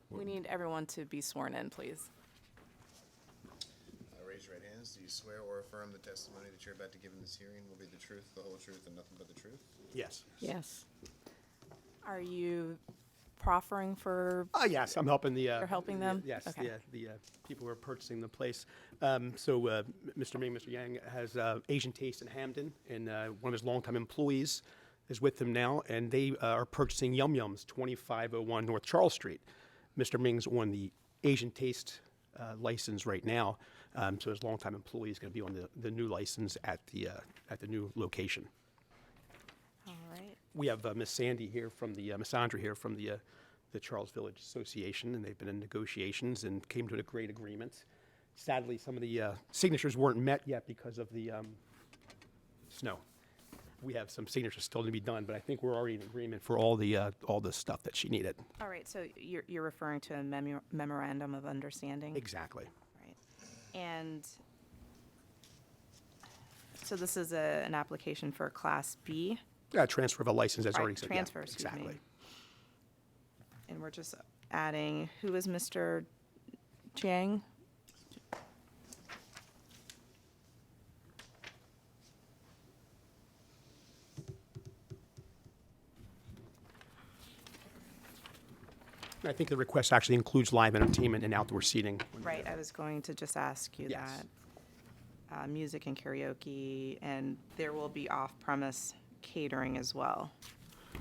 We need everyone to be sworn in, please. Raise your right hands. Do you swear or affirm the testimony that you're about to give in this hearing will be the truth, the whole truth, and nothing but the truth? Yes. Yes. Are you proffering for? Yes, I'm helping the. You're helping them? Yes, Okay. the people who are purchasing the place. Mr. Ming, Mr. Yang has Asian Taste in Hamden, and one of his longtime employees is with them now, and they are purchasing Yum Yums, 2501 North Charles Street. Mr. Ming's on the Asian Taste license right now, so his longtime employee is going to be on the new license at the new location. All right. We have Miss Sandy here from the Miss Sandra here from the Charles Village Association, and they've been in negotiations and came to a great agreement. Sadly, some of the signatures weren't met yet because of the snow. We have some signatures still to be done, but I think we're already in agreement for all the stuff that she needed. All right, so you're referring to a memorandum of understanding? Exactly. Right. And so this is an application for Class B? Transfer of a license, as Right, already said. Yeah, transfer, excuse me. exactly. And we're just adding, who is Mr. Jiang? I think the request actually includes live entertainment and outdoor seating. Right, I was going to just ask you Yes. that. Music and karaoke, and there will be off-premise catering as well.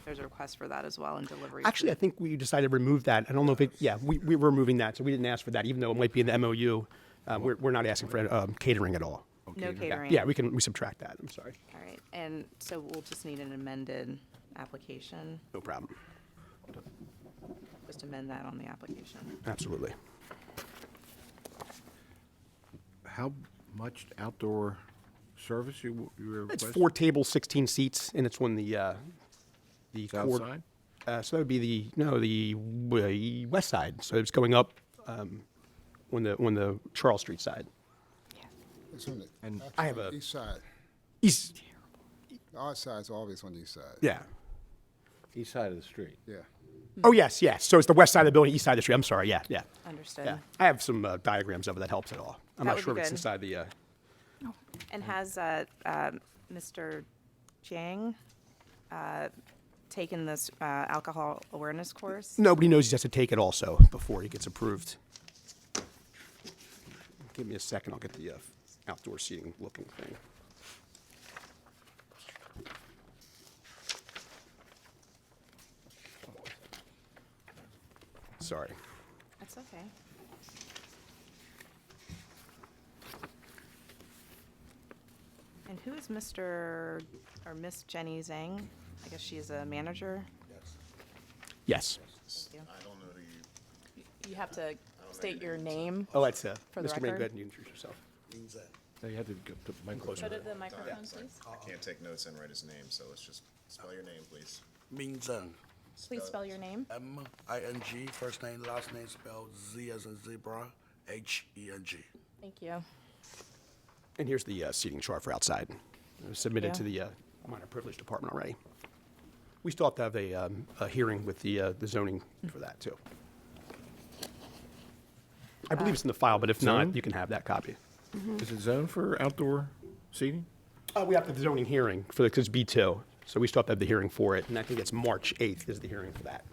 There's a request for that as well and delivery. Actually, I think we decided to remove that. I don't know if it, yeah, we were removing that, so we didn't ask for that, even though it might be in the MOU. We're not asking for catering at all. No catering? Yeah, we subtract that, I'm sorry. All right, and so we'll just need an amended application, No problem. just amend that on the application. Absolutely. How much outdoor service you It's requesting? 4 tables, 16 seats, and it's on the South court- side? So that would be the west side. So it's going up on the Charles Street side. It's on the, And actually I have on the a- east side. East. Our side's always on the east side. Yeah. East side of the street. Yeah. Oh yes. So it's the west side of the building, east side of the street. I'm sorry. Yeah. Understood. Yeah. I have some diagrams of it that helps at all. I'm That not would sure be if it's good. inside the. And has Mr. Jiang taken this alcohol awareness course? Nobody knows he has to take it also before he gets approved. Give me a second. I'll get the outdoor seating looking thing. Sorry. That's okay. And who is Mr. or Miss Jenny Zhang? I guess she is a manager. Yes. Thank you. I don't know who you. You have to state your name. Oh, that's For the Mr. Main. record? Go ahead and you introduce yourself. They had to go to microphone. the microphone, please. I can't take notes and write his name, so let's just spell your name, please. Ming Zheng. Please spell your name. M-I-N-G, first name, last name spelled Z as in zebra, H-E-N-G. Thank you. And here's the seating chart for outside. It was submitted Yeah. to the minor privilege department already. We still have to have a hearing with the zoning for that, too. I believe it's in the file, but if not, Zone? you can have that copy. Is it zoned for outdoor seating? We have the zoning hearing for the, because it's B2, so we still have to have the hearing for it, and I think it's March 8th is the hearing for that.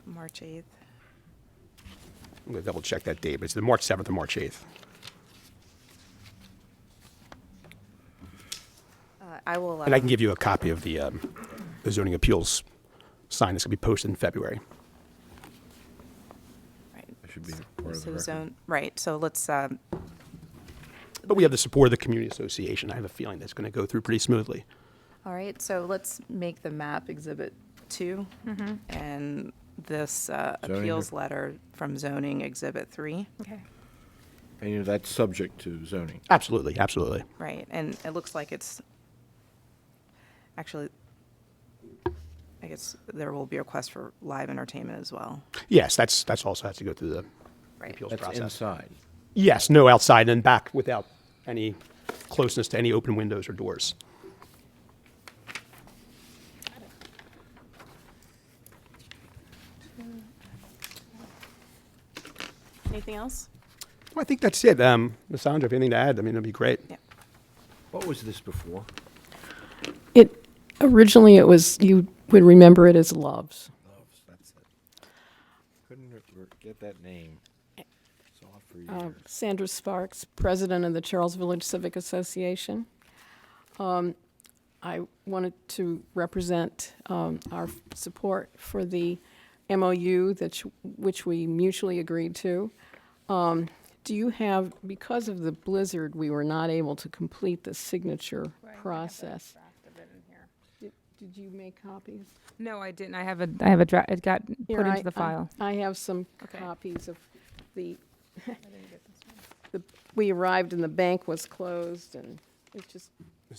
March 8th. I'm going to double check that date, but it's the March 7th or March 8th. I will. And I can give you a copy of the zoning appeals sign that's going to be posted in February. Right. That should be part of So the record. zone, right, so let's, But we have the support of the community association. I have a feeling that's going to go through pretty smoothly. all right, so let's make the map Exhibit 2. And this appeals letter from zoning Exhibit 3. Okay. And you know, that's subject to zoning. Absolutely, absolutely. Right, and it looks like it's, actually, I guess there will be a request for live entertainment as well. Yes, that's also has to go through the Right. appeals That's process. inside. Yes, no outside and back without any closeness to any open windows or doors. Anything else? Well, I think that's it. Ms. Sandra, if anything to add, I mean, it'd be great. Yeah. What was this before? Originally, it was, you would remember it as Loves. Loves, that's it. Couldn't get that name. Saw it for years. Sandra Sparks, president of the Charles Village Civic Association. I wanted to represent our support for the MOU which we mutually agreed to. Do you have, because of the blizzard, we were not able to complete the signature process. Did you make copies? No, I didn't. I have a draft. It got Here, put into the file. I have some Okay. copies of the, we arrived and the bank was closed and it just,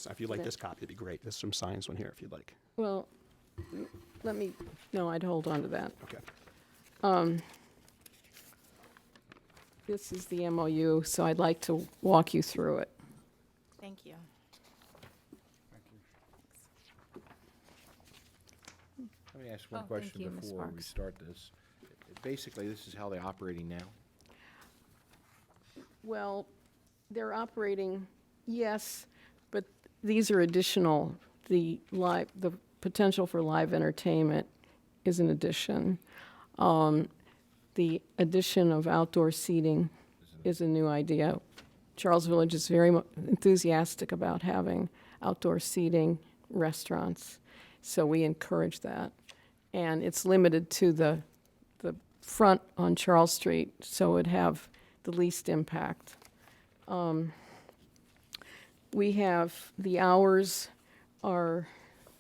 If you'd like this copy, it'd be great. There's some signs on here if you'd like. well, let me, no, I'd hold on to that. Okay. This is the MOU, so I'd like to walk you through it. Thank you. Let me ask one Oh, thank question you, Ms. before we Sparks. start this. Basically, this is how they're operating now? Well, they're operating, yes, but these are additional, the potential for live entertainment is an addition. The addition of outdoor seating is a new idea. Charles Village is very enthusiastic about having outdoor seating, restaurants, so we encourage that. And it's limited to the front on Charles Street, so it'd have the least impact. We have, the hours are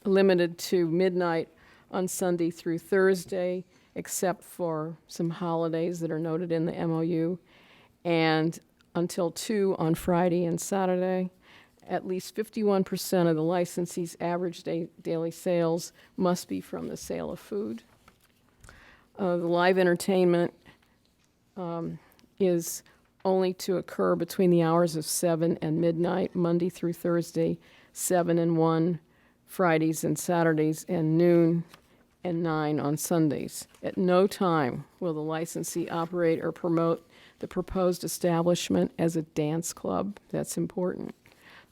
limited to midnight on Sunday through Thursday, except for some holidays that are noted in the MOU, and until 2 on Friday and Saturday. At least 51% of the licensee's average daily sales must be from the sale of food. The live entertainment is only to occur between the hours of 7 and midnight, Monday through Thursday, 7 and 1, Fridays and Saturdays, and noon and 9 on Sundays. At no time will the licensee operate or promote the proposed establishment as a dance club. That's important.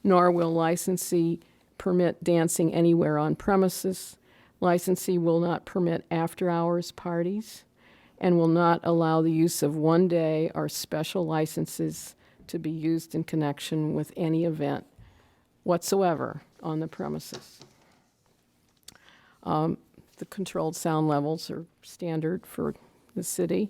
Nor will licensee permit dancing anywhere on premises. Licensee will not permit after-hours parties and will not allow the use of one-day or special licenses to be used in connection with any event whatsoever on the premises. The controlled sound levels are standard for the city.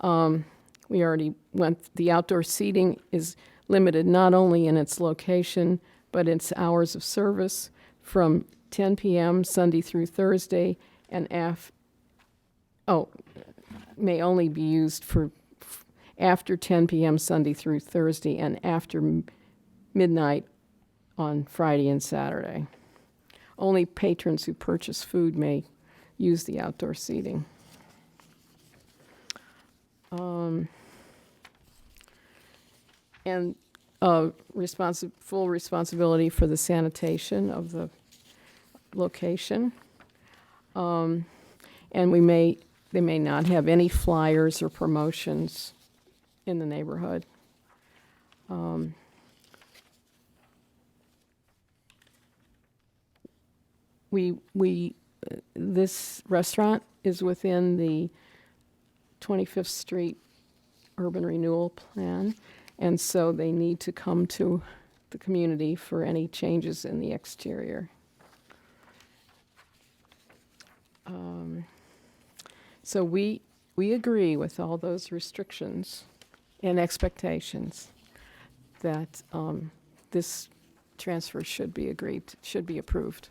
We already went, the outdoor seating is limited not only in its location, but its hours of service from 10 p.m. Sunday through Thursday and may only be used for after 10 p.m. Sunday through Thursday and after midnight on Friday and Saturday. Only patrons who purchase food may use the outdoor seating. And full responsibility for the sanitation of the location. And they may not have any flyers or promotions in the neighborhood. This restaurant is within the 25th Street Urban Renewal Plan, and so they need to come to the community for any changes in the exterior. So we agree with all those restrictions and expectations that this transfer should be approved.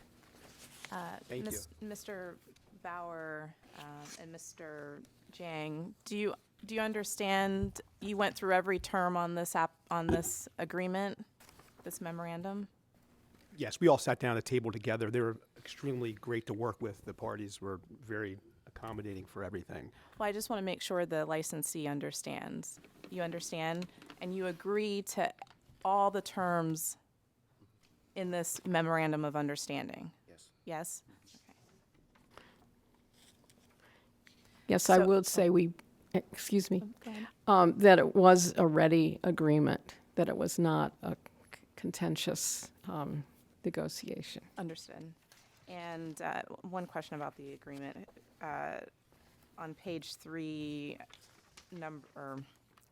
Thank you. Mr. Bauer and Mr. Jiang, do you understand, you went through every term on this agreement, this memorandum? Yes, we all sat down at the table together. They were extremely great to work with. The parties were very accommodating for everything. Well, I just want to make sure the licensee understands. You understand, and you agree to all the terms in this memorandum of understanding? Yes. Yes? Yes, I So- will say excuse me, Go ahead. that it was a ready agreement, that it was not a contentious negotiation. Understood. And one question about the agreement. On page 3,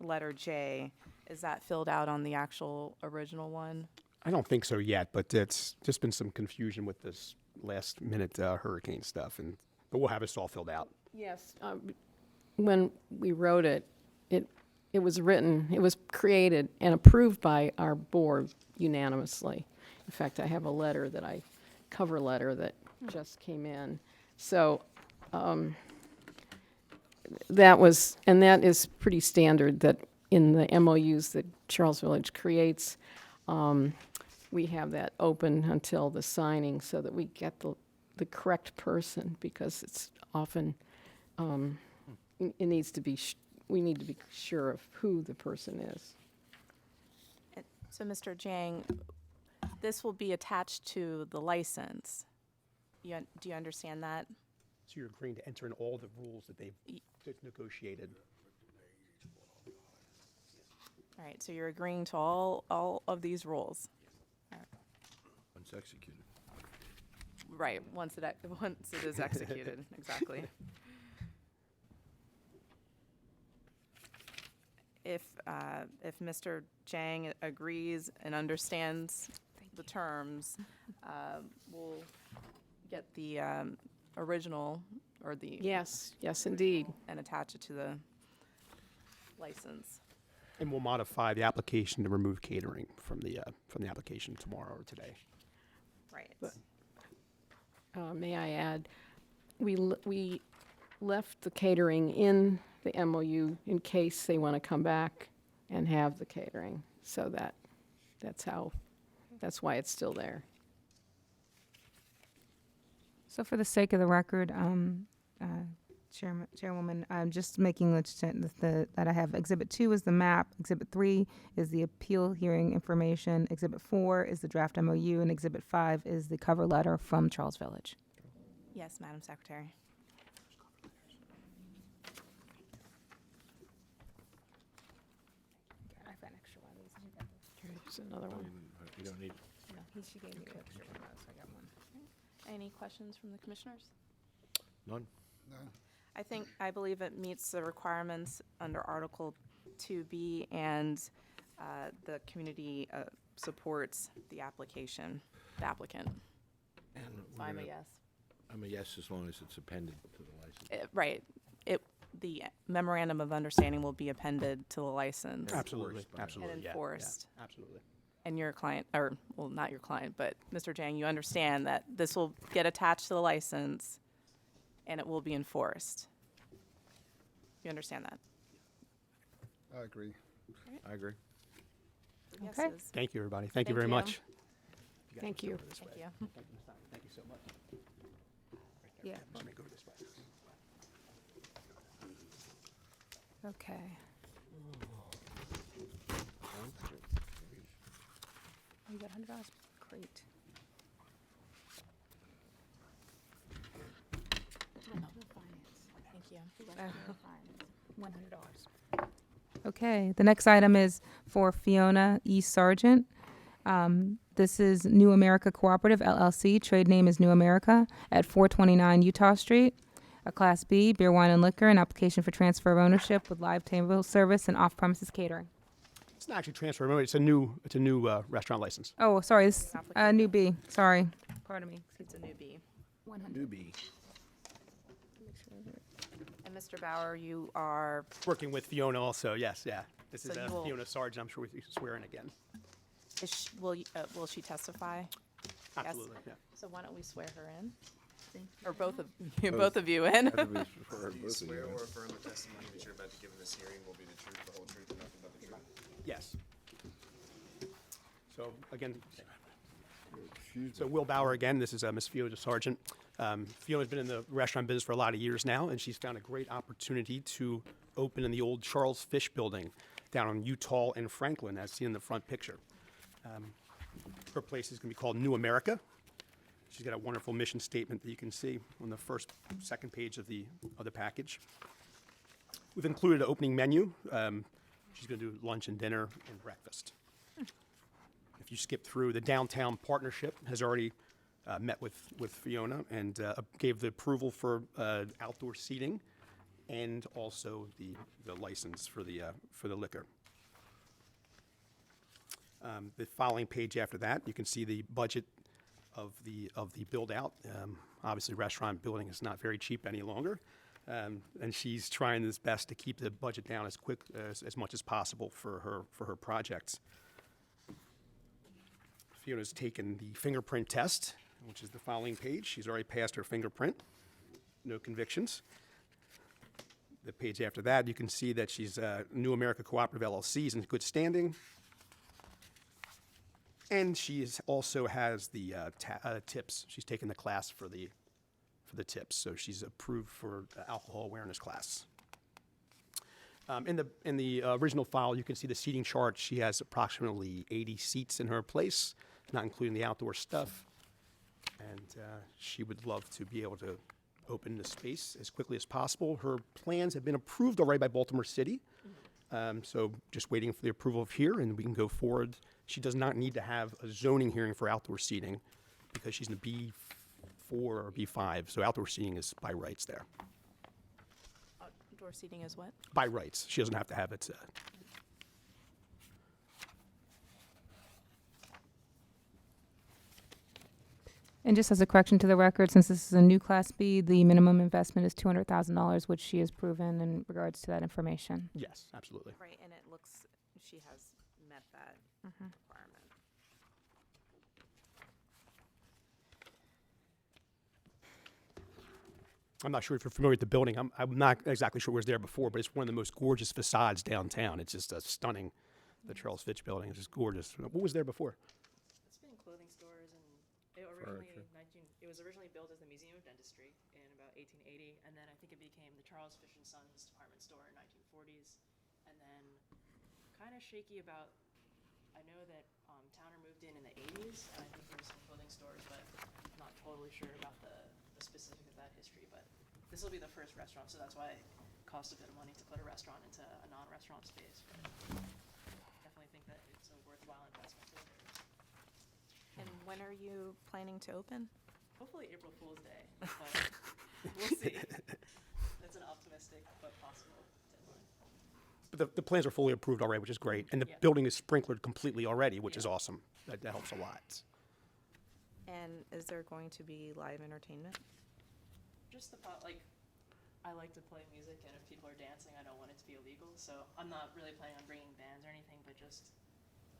letter J, is that filled out on the actual original one? I don't think so yet, but it's just been some confusion with this last minute hurricane stuff, but we'll have this all filled out. Yes. When we wrote it, it was written, it was created and approved by our board unanimously. In fact, I have a cover letter that just came in. So that is pretty standard that in the MOUs that Charles Village creates, we have that open until the signing so that we get the correct person, because it's often, it needs to be, we need to be sure of who the person is. So, Mr. Jiang, this will be attached to the license. Do you understand that? So you're agreeing to enter in all the rules that they've negotiated. All right, so you're agreeing to all of these rules? Once executed. Right, once it is executed, exactly. If Mr. Jiang agrees and understands the terms, we'll get the original or the Yes, indeed. and attach it to the license. And we'll modify the application to remove catering from the application tomorrow or today. Right. May I add, we left the catering in the MOU in case they want to come back and have the catering. So that's why it's still there. So for the sake of the record, Chairwoman, I'm just making that I have Exhibit 2 is the map, Exhibit 3 is the appeal hearing information, Exhibit 4 is the draft MOU, and Exhibit 5 is the cover letter from Charles Village. Yes, Madam Secretary. I've got an extra one of these. Here's another one. You don't need, No, she gave me an extra one, so I got one. Any questions from the commissioners? none? I believe it meets the requirements under Article 2B, and the community supports the applicant. And So I'm a yes. I'm a yes, as long as it's appended to the license. Right. The memorandum of understanding will be appended to the license. Absolutely, Enforced by- absolutely. And yeah, enforced. Yeah, absolutely. And your client, or, well, not your client, but Mr. Jiang, you understand that this will get attached to the license and it will be enforced. You understand that? I agree. I agree. Okay. Yeses. Thank you, everybody. Thank you Thank very you. much. Thank you. Thank you. Thank you so much. Yeah. Let me go this way. Okay. Oh, you got $100? Great. Thank you. $100. Okay, the next item is for Fiona E. Sargent. This is New America Cooperative LLC, trade name is New America, at 429 Utah Street. A Class B, beer, wine, and liquor, an application for transfer of ownership with live table service and off-premises catering. It's not actually transfer. Remember, it's a new restaurant license. Oh, sorry, this, new B, sorry. Pardon me. It's a new B. 100. Newbie. And Mr. Bauer, you are, Working with Fiona also, yes, yeah. This So is you will- Fiona Sargent. I'm sure we swear in again. will she testify? Yes. Absolutely, yeah. So why don't we swear her in? Or both of you in? I think we should refer Do you both of swear you. or affirm the testimony that you're about to give in this hearing will be the truth, the whole truth, and nothing but the truth? Yes. So again, so Will Bauer again. This is Miss Fiona Sargent. Fiona's been in the restaurant business for a lot of years now, and she's found a great opportunity to open in the old Charles Fish Building down on Utah and Franklin, as seen in the front picture. Her place is going to be called New America. She's got a wonderful mission statement that you can see on the second page of the package. We've included an opening menu. She's going to do lunch and dinner and breakfast. If you skip through, the downtown partnership has already met with Fiona and gave the approval for outdoor seating and also the license for the liquor. The following page after that, you can see the budget of the build out. Obviously, restaurant building is not very cheap any longer, and she's trying his best to keep the budget down as much as possible for her projects. Fiona's taken the fingerprint test, which is the following page. She's already passed her fingerprint. No convictions. The page after that, you can see that she's New America Cooperative LLC is in good standing. And she also has the tips. She's taken the class for the tips, so she's approved for the alcohol awareness class. In the original file, you can see the seating chart. She has approximately 80 seats in her place, not including the outdoor stuff. And she would love to be able to open the space as quickly as possible. Her plans have been approved already by Baltimore City. So just waiting for the approval of here, and we can go forward. She does not need to have a zoning hearing for outdoor seating because she's in the B4 or B5, so outdoor seating is by rights there. Outdoor seating is what? By rights. She doesn't have to have it. And just as a correction to the record, since this is a new Class B, the minimum investment is $200,000, which she has proven in regards to that information. Yes, absolutely. Right, and it looks, she has met that requirement. I'm not sure if you're familiar with the building. I'm not exactly sure what was there before, but it's one of the most gorgeous facades downtown. It's just stunning. The Charles Fish Building is just gorgeous. What was there before? It's been clothing stores, and it was originally built as the Museum of Dentistry in about 1880, and then I think it became the Charles Fish and Sons department store in 1940s, and then kind of shaky about. I know that Towner moved in the 80s, and I think there were some clothing stores, but I'm not totally sure about the specific of that history. But this will be the first restaurant, so that's why it costs a bit of money to put a restaurant into a non-restaurant space. But definitely think that it's a worthwhile investment. And when are you planning to open? Hopefully April Fool's Day, but we'll see. That's an optimistic but possible deadline. But the plans are fully approved already, which is great. And the building is sprinklered completely already, which is awesome. That helps a lot. And is there going to be live entertainment? Just the thought, like, I like to play music, and if people are dancing, I don't want it to be illegal. So I'm not really planning on bringing bands or anything, but just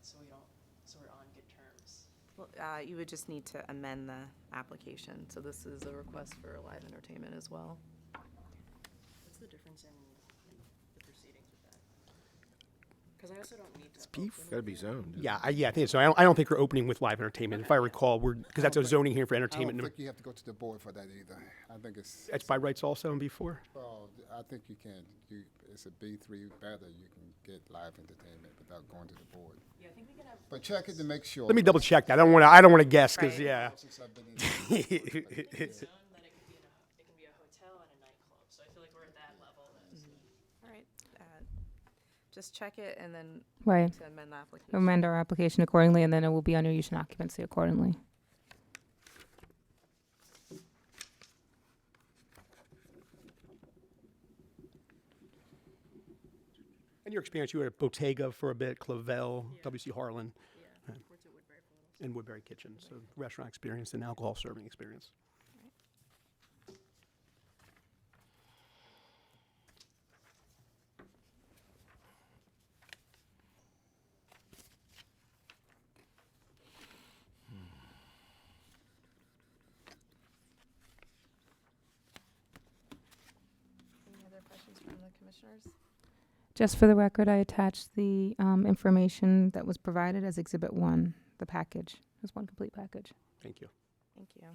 so we're on good terms. Well, you would just need to amend the application. So this is a request for live entertainment as well. What's the difference in the proceedings with that? Because I also don't need to. Beef? Gotta be zoned. isn't Yeah, it? yeah, I think so. I don't think we're opening with live entertainment. If I recall, because that's a zoning here for I don't entertainment. think you have to go to the board for that either. I think it's, It's by rights also in B4? well, I think you can. It's a B3 better. You can get live entertainment without going to the board. Yeah, I think we can have. But check it to make sure. Let me double check that. I don't want to guess because Right. yeah. Since I've been in- Zone, then it could be it can be a hotel and a nightclub. So I feel like we're at that level. All right. Just check it and then Right. to amend the application. Amend our application accordingly, and then it will be under use and occupancy accordingly. In your experience, you were at Bottega for a bit, Clavel, W.C. Harlan, and Woodbury Kitchen. So restaurant experience and alcohol serving experience. Any other questions from the commissioners? Just for the record, I attached the information that was provided as Exhibit 1, the package. It's one complete package. Thank you. Thank you.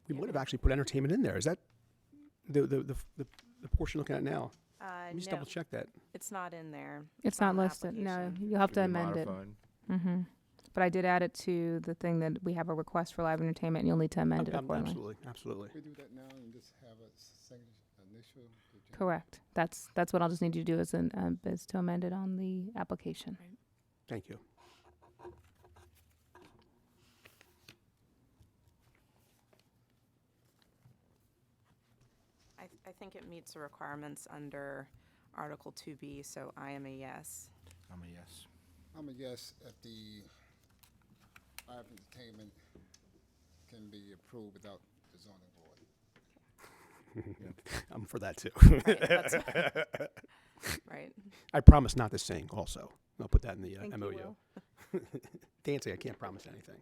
We would have actually put entertainment in there. Is that the portion looking at now? Let me just No, double check that. it's not in there. It's on not the listed. No, application. you'll have to Should be amend it. modified. Mm-hmm. But I did add it to the thing that we have a request for live entertainment, and you'll need to amend it accordingly. Absolutely, absolutely. We do that now and just have a single initial. Correct. That's what I'll just need you to do is to amend it on the application. Thank you. I think it meets the requirements under Article 2B, so I am a yes. I'm a yes. I'm a yes if the live entertainment can be approved without the zoning board. I'm for that too. Right, that's- Right. I promise not to sing also. I'll put that in the Think you MOU. will. Dancing, I can't promise anything.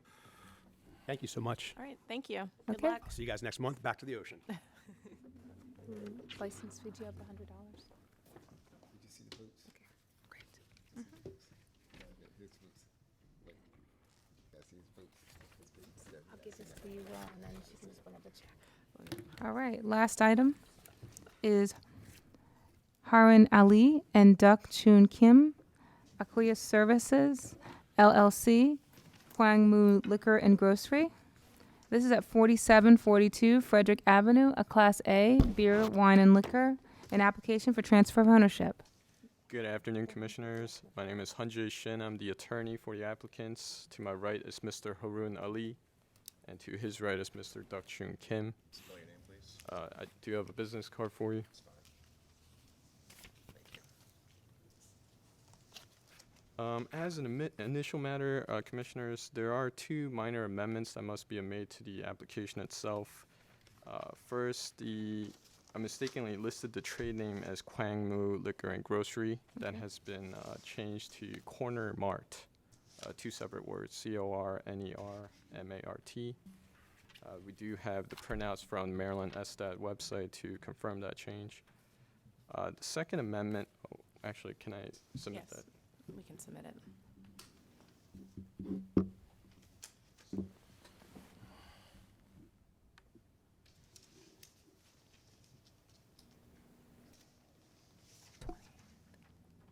Thank you so much. All right, thank you. Good Okay. luck. I'll see you guys next month. Back to the ocean. License fee, do you have the $100? Did you see the boots? Okay, great. His boots. Wait. Yeah, see his boots. His boots. Yeah, I'll give this to you, and then she can just put up the check. All right, last item is Harun Ali and Duck Chun Kim, Aquia Services, LLC, Kwang Mu Liquor and Grocery. This is at 4742 Frederick Avenue, a Class A beer, wine, and liquor, an application for transfer of ownership. Good afternoon, Commissioners. My name is Hanjay Shin. I'm the attorney for the applicants. To my right is Mr. Harun Ali, and to his right is Mr. Duck Chun Kim. Spell your name, please. I do have a business card for you. As an initial matter, Commissioners, there are two minor amendments that must be made to the application itself. First, I mistakenly listed the trade name as Kwang Mu Liquor and Grocery. That has been changed to Corner Mart, two separate words, CORNERMART. We do have the printouts from the Maryland SSTAT website to confirm that change. The second amendment, actually, can I submit Yes. that? We can submit it.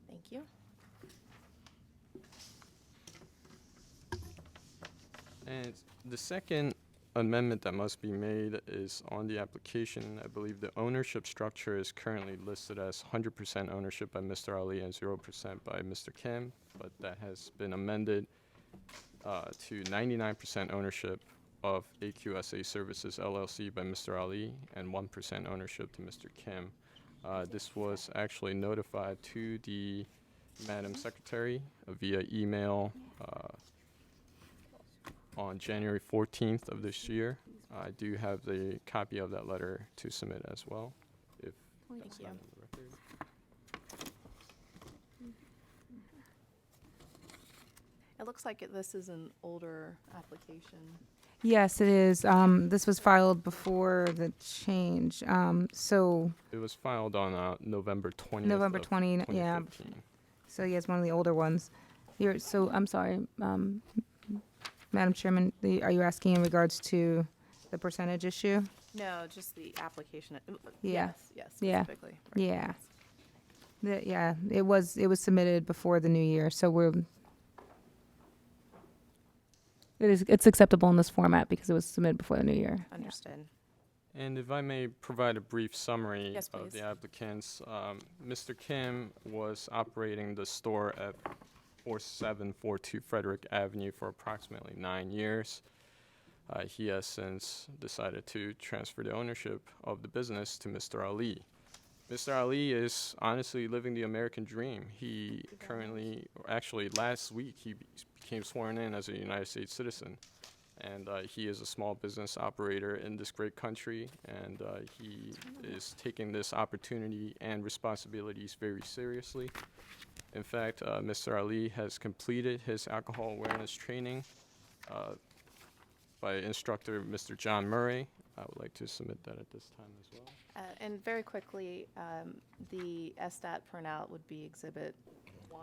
Thank you. And the second amendment that must be made is on the application. I believe the ownership structure is currently listed as 100% ownership by Mr. Ali and 0% by Mr. Kim, but that has been amended to 99% ownership of AQSA Services LLC by Mr. Ali and 1% ownership to Mr. Kim. This was actually notified to the Madam Secretary via email on January 14th of this year. I do have the copy of that letter to submit as well, if that's Thank not you. in the record. It looks like this is an older application. Yes, it is. This was filed before the change. So It was filed on November 20th. November of 20, yeah. 2015. So yes, one of the older ones. So I'm sorry, Madam Chairman, are you asking in regards to the percentage issue? No, just the application. Yeah. Yes, Yeah. specifically. Yeah. Yeah, it was submitted before the new year, so it's acceptable in this format because it was submitted before the new year. Understood. And if I may provide a brief summary Yes, of please. the applicants, Mr. Kim was operating the store at 4742 Frederick Avenue for approximately 9 years. He has since decided to transfer the ownership of the business to Mr. Ali. Mr. Ali is honestly living the American dream. He currently, or actually last week, he became sworn in as a United States citizen. And he is a small business operator in this great country, and he is taking this opportunity and responsibilities very seriously. In fact, Mr. Ali has completed his alcohol awareness training by instructor Mr. John Murray. I would like to submit that at this time as well. And very quickly, the SSTAT printout would be Exhibit 1.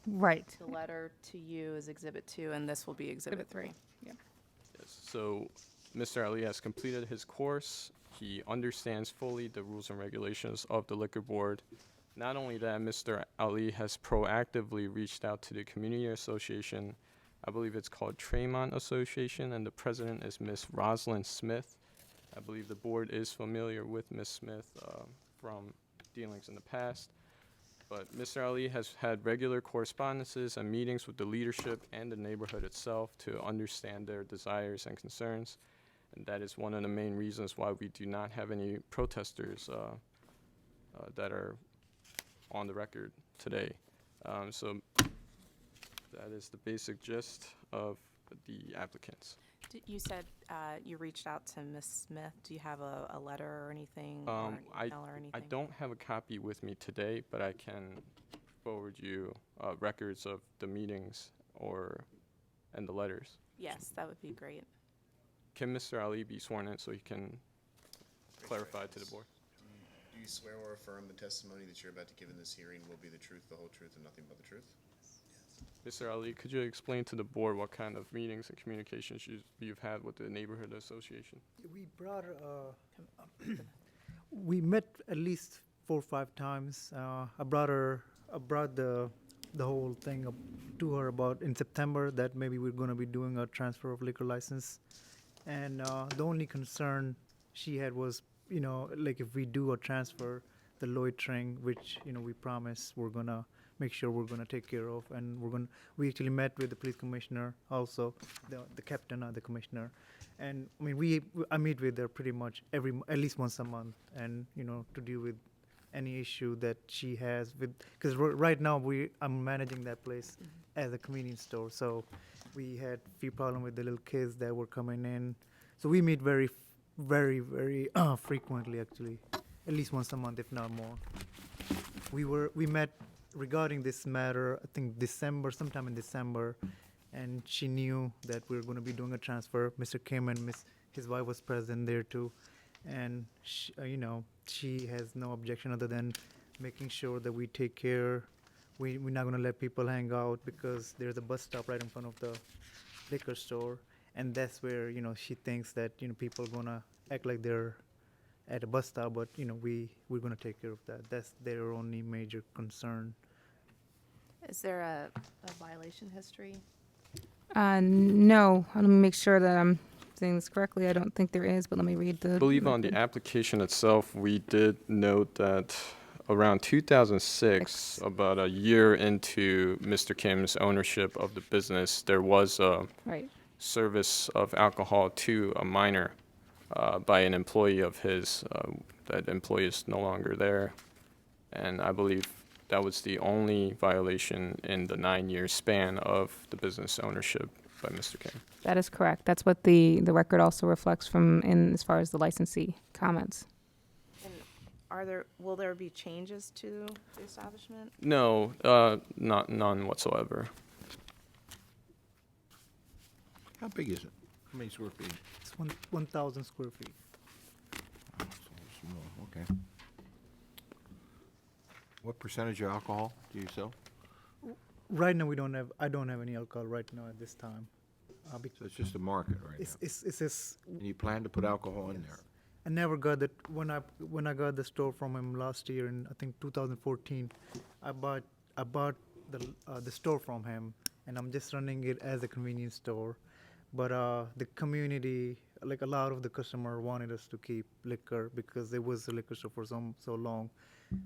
Right. The letter to you is Exhibit 2, and this will be Exhibit 3. Yeah. Yes, so Mr. Ali has completed his course. He understands fully the rules and regulations of the Liquor Board. Not only that, Mr. Ali has proactively reached out to the Community Association. I believe it's called Tremont Association, and the president is Miss Rosalind Smith. I believe the board is familiar with Miss Smith from dealings in the past. But Mr. Ali has had regular correspondences and meetings with the leadership and the neighborhood itself to understand their desires and concerns. And that is one of the main reasons why we do not have any protesters that are on the record today. So that is the basic gist of the applicants. You said you reached out to Ms. Smith. Do you have a letter or anything, or an email or anything? I don't have a copy with me today, but I can forward you records of the meetings and the letters. Yes, that would be great. Can Mr. Ali be sworn in so he can clarify to the board? Do you swear or affirm the testimony that you're about to give in this hearing will be the truth, the whole truth, and nothing but the truth? Mr. Ali, could you explain to the board what kind of meetings and communications you've had with the neighborhood association? We brought, we met at least 4 or 5 times. I brought the whole thing up to her about in September that maybe we're going to be doing a transfer of liquor license. And the only concern she had was, like if we do a transfer, the loitering, which, we promise we're going to make sure we're going to take care of, and we actually met with the police commissioner also, the captain of the commissioner, and I mean I meet with her pretty much at least once a month, and to deal with any issue that she has with, because right now I'm managing that place as a convenience store, so we had few problems with the little kids that were coming in, so we meet very frequently, actually, at least once a month if not more. We met regarding this matter, I think sometime in December, and she knew that we were going to be doing a transfer. Mr. Kim and his wife was present there too, and she has no objection other than making sure that we take care. We're not going to let people hang out because there's a bus stop right in front of the liquor store, and that's where she thinks that people are going to act like they're at a bus stop, but we're going to take care of that. That's their only major concern. Is there a violation history? No. Let me make sure that I'm saying this correctly. I don't think there is, but let me read the. I believe on the application itself, we did note that around 2006, about a year into Mr. Kim's ownership of the business, there was a service of alcohol to a minor by an employee of his. That employee is no longer there, and I believe that was the only violation in the 9-year span of the business ownership by Mr. King. That is correct. That's what the record also reflects from in as far as the licensee comments. And will there be changes to the establishment? No, none whatsoever. How big is it? How many square feet? It's 1,000 square feet. Oh, it's small, okay. What percentage of alcohol do you sell? Right now, I don't have any alcohol right now at this time. So it's just a market right now. It's just, And you plan to put alcohol in there? I never got that when I got the store from him last year in I think 2014. I bought the store from him, and I'm just running it as a convenience store. But the community, like a lot of the customer, wanted us to keep liquor because there was a liquor store for so long.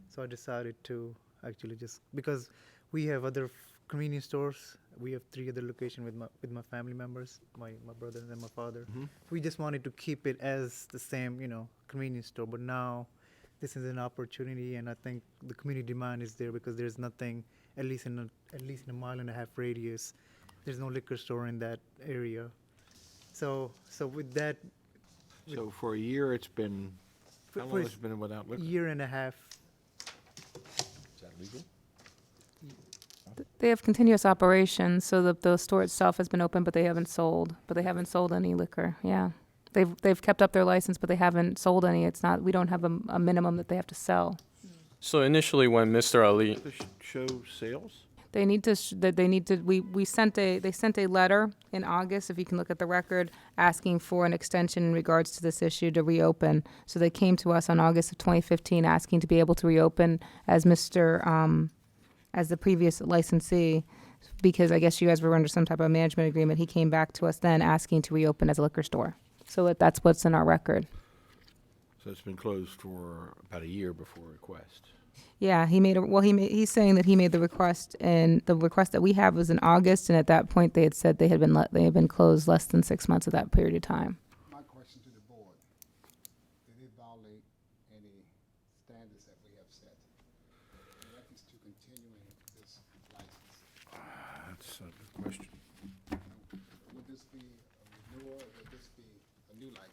So I decided to actually just because we have other convenience stores. We have 3 other locations with my family members, my brother and my father. We just wanted to keep it as the same, convenience store. But now, this is an opportunity, and I think the community demand is there because there's nothing, at least in a mile and a half radius, there's no liquor store in that area. So with that, So for a year, it's been, how long has it been without liquor? year and a half. Is that legal? They have continuous operations, so the store itself has been open, but they haven't sold. But they haven't sold any liquor. Yeah, they've kept up their license, but they haven't sold any. It's not. We don't have a minimum that they have to sell. So initially, when Mr. Ali, To show sales? They need to. We sent a letter in August, if you can look at the record, asking for an extension in regards to this issue to reopen. So they came to us on August of 2015, asking to be able to reopen as as the previous licensee, because I guess you guys were under some type of management agreement. He came back to us then asking to reopen as a liquor store. So that's what's in our record. So it's been closed for about a year before request. Yeah, he's saying that he made the request, and the request that we have was in August, and at that point they had said they had been closed less than 6 months of that period of time. My question to the board, did it violate any standards that we have set in reference to continuing this license? That's a good question. Would this be a renewal, or would this be a new license?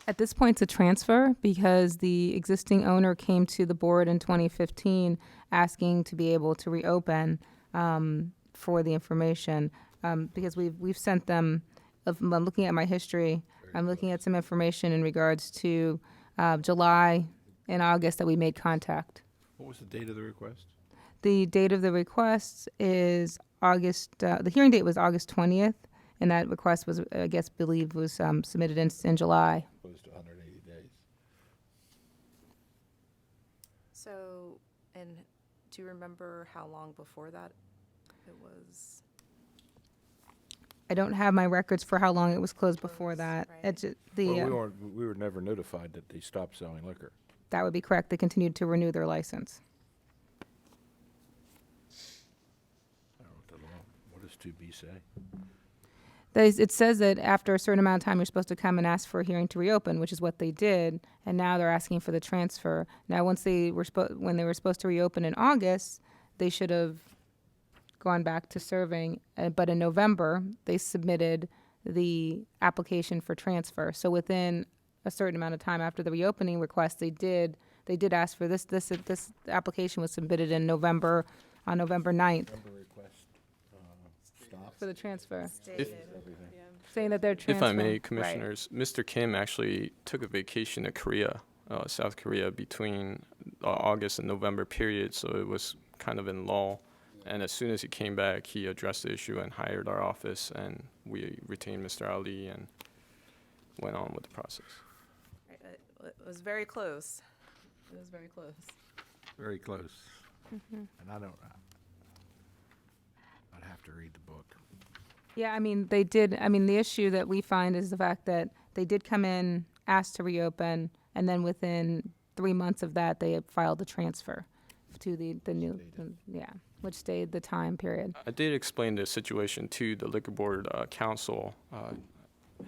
At this point, it's a transfer because the existing owner came to the board in 2015 asking to be able to reopen for the information because we've sent them. I'm looking at my history. I'm looking at some information in regards to July and August that we made contact. What was the date of the request? The date of the request is August. The hearing date was August 20th, and that request was, believe, was submitted in July. Close to 180 days. So, and do you remember how long before that it was? I don't have my records for how long it was closed before that. Right. Well, we were never notified that they stopped selling liquor. That would be correct. They continued to renew their license. I wrote the law. What does 2B say? It says that after a certain amount of time, you're supposed to come and ask for a hearing to reopen, which is what they did, and now they're asking for the transfer. Now, when they were supposed to reopen in August, they should have gone back to serving, but in November, they submitted the application for transfer. So within a certain amount of time after the reopening request, they did ask for this. This application was submitted in November, on November 9th. November request stopped. For the transfer. Everything. Saying that they're if transferring. I may, Commissioners, Mr. Kim actually took a vacation to Korea, South Korea, between August and November period, so it was kind of in lull. And as soon as he came back, he addressed the issue and hired our office, and we retained Mr. Ali and went on with the process. Right, it was very close. It was very close. Very close. Mm-hmm. And I'd have to read the book. Yeah, I mean, they did. I mean, the issue that we find is the fact that they did come in, asked to reopen, and then within 3 months of that, they had filed the transfer to the new, which stayed the time period. I did explain the situation to the Liquor Board counsel.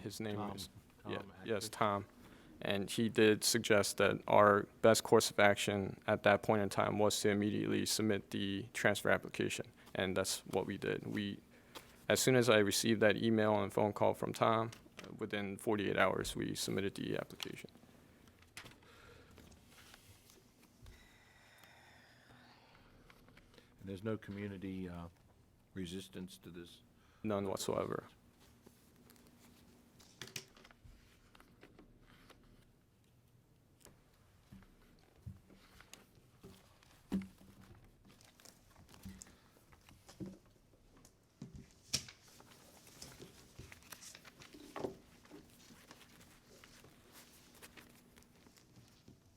His name Tom. is Tom yes, Tom. And he did suggest that our best course of action at that point in time was to immediately submit the transfer application. And that's what we did. as soon as I received that email and phone call from Tom, within 48 hours, we submitted the application. And there's no community resistance to this? None whatsoever.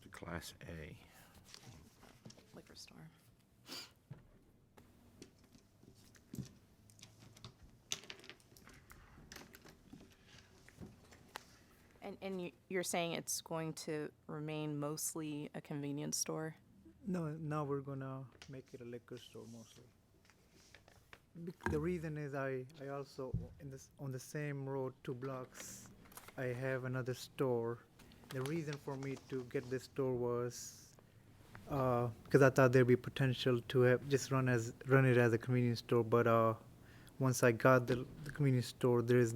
To Class A. Liquor store. And you're saying it's going to remain mostly a convenience store? No, now we're gonna make it a liquor store mostly. The reason is I also on the same road 2 blocks I have another store. The reason for me to get this store was because I thought there'd be potential to have just run it as a convenience store, but once I got the convenience store, there's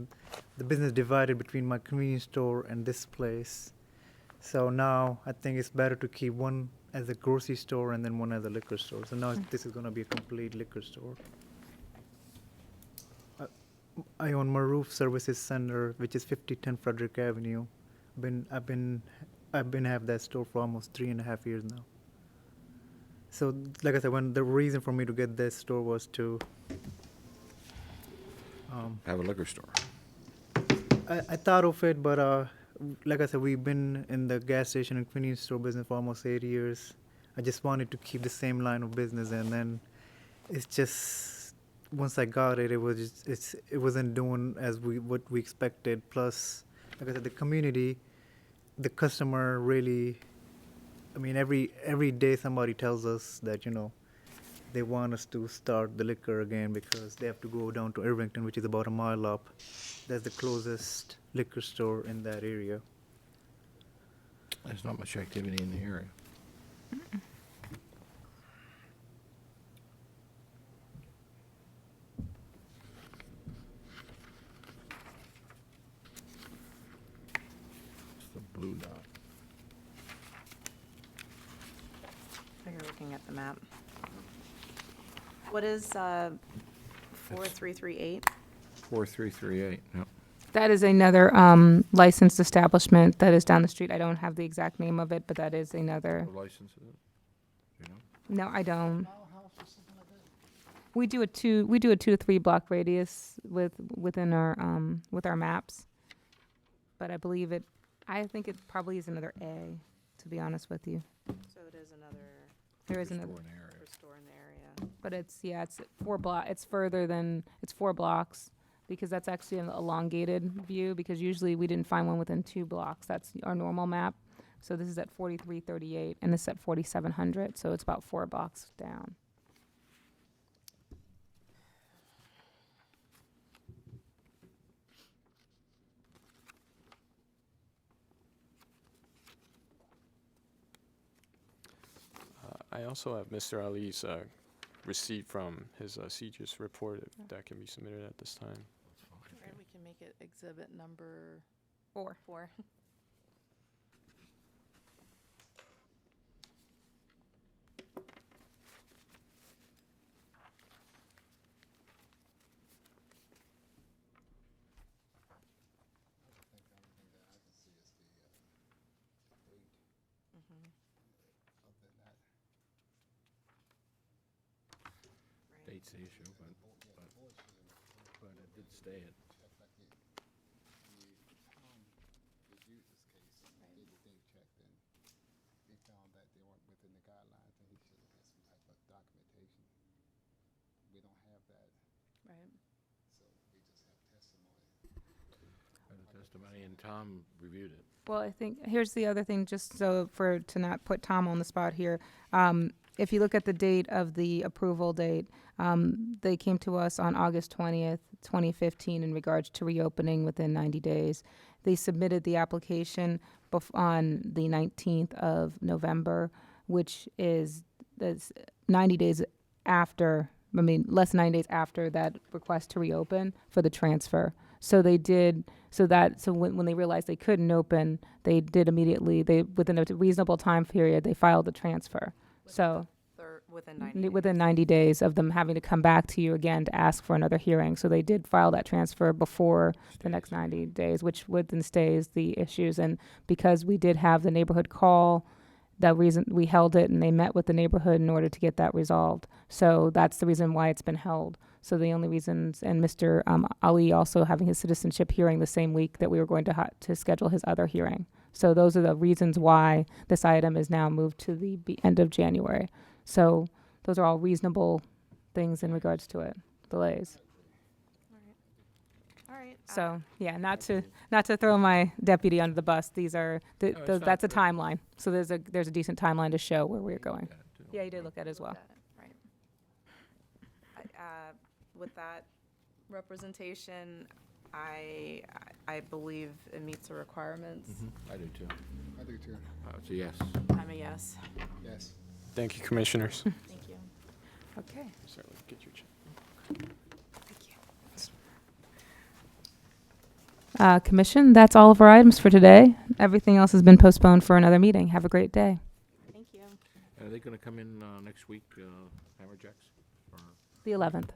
the business divided between my convenience store and this place. So now I think it's better to keep one as a grocery store and then one as a liquor store. So now this is going to be a complete liquor store. I own Maroof Services Center, which is 5010 Frederick Avenue. I've been have that store for almost 3.5 years now. So like I said, when the reason for me to get this store was to Have a liquor store. I thought of it, but like I said, we've been in the gas station and convenience store business for almost 8 years. I just wanted to keep the same line of business, and then it's just once I got it, it wasn't doing as what we expected. Plus, like I said, the community, the customer really. I mean, every day somebody tells us that they want us to start the liquor again because they have to go down to Irvington, which is about a mile up. That's the closest liquor store in that area. There's not much activity in the area. It's the blue dot. So you're looking at the map. What is 4338? 4338, yep. That is another licensed establishment that is down the street. I don't have the exact name of it, but that is another. What license is it? You know? No, I don't. We do a 2 to 3 block radius within our with our maps. But I think it probably is another A, to be honest with you. So it is another There is another. liquor store in the area. But it's 4 blocks because that's actually an elongated view because usually we didn't find one within 2 blocks. That's our normal map. So this is at 4338 and this is at 4700. So it's about 4 blocks down. I also have Mr. Ali's receipt from his CGIS report, if that can be submitted at this time. Right, we can make it exhibit number 4. 4. Date's the issue, but it did stay at. They found that they weren't within the guidelines, and he should have had some type of documentation. We don't have that, Right. so we just have testimony. Testimony, and Tom reviewed it. Well, I think here's the other thing, just so to not put Tom on the spot here. If you look at the date of the approval date, they came to us on August 20th, 2015 in regards to reopening within 90 days. They submitted the application on the 19th of November, which is 90 days after less than 9 days after that request to reopen for the transfer. So they did, so when they realized they couldn't open, they did immediately, within a reasonable time period, they filed the transfer. So Within 90 days. within 90 days of them having to come back to you again to ask for another hearing. So they did file that transfer before the next 90 days, which would then stays the issues. And because we did have the neighborhood call, that reason we held it, and they met with the neighborhood in order to get that resolved. So that's the reason why it's been held. So the only reasons, and Mr. Ali also having his citizenship hearing the same week that we were going to schedule his other hearing. So those are the reasons why this item is now moved to the end of January. So those are all reasonable things in regards to it, delays. All right. So, yeah, not to throw my deputy under the bus, these are, that's a timeline. So there's a decent timeline to show where we're going. Yeah, you did look at it as well. Right. With that representation, I believe it meets the requirements. I do too. I do too. It's a yes. I'm a yes. Yes. Thank you, Commissioners. Thank you. Okay. Certainly, get your check. Commission, that's all of our items for today. Everything else has been postponed for another meeting. Have a great day. Thank you. Are they going to come in next week, Hammerjacks? Or The 11th.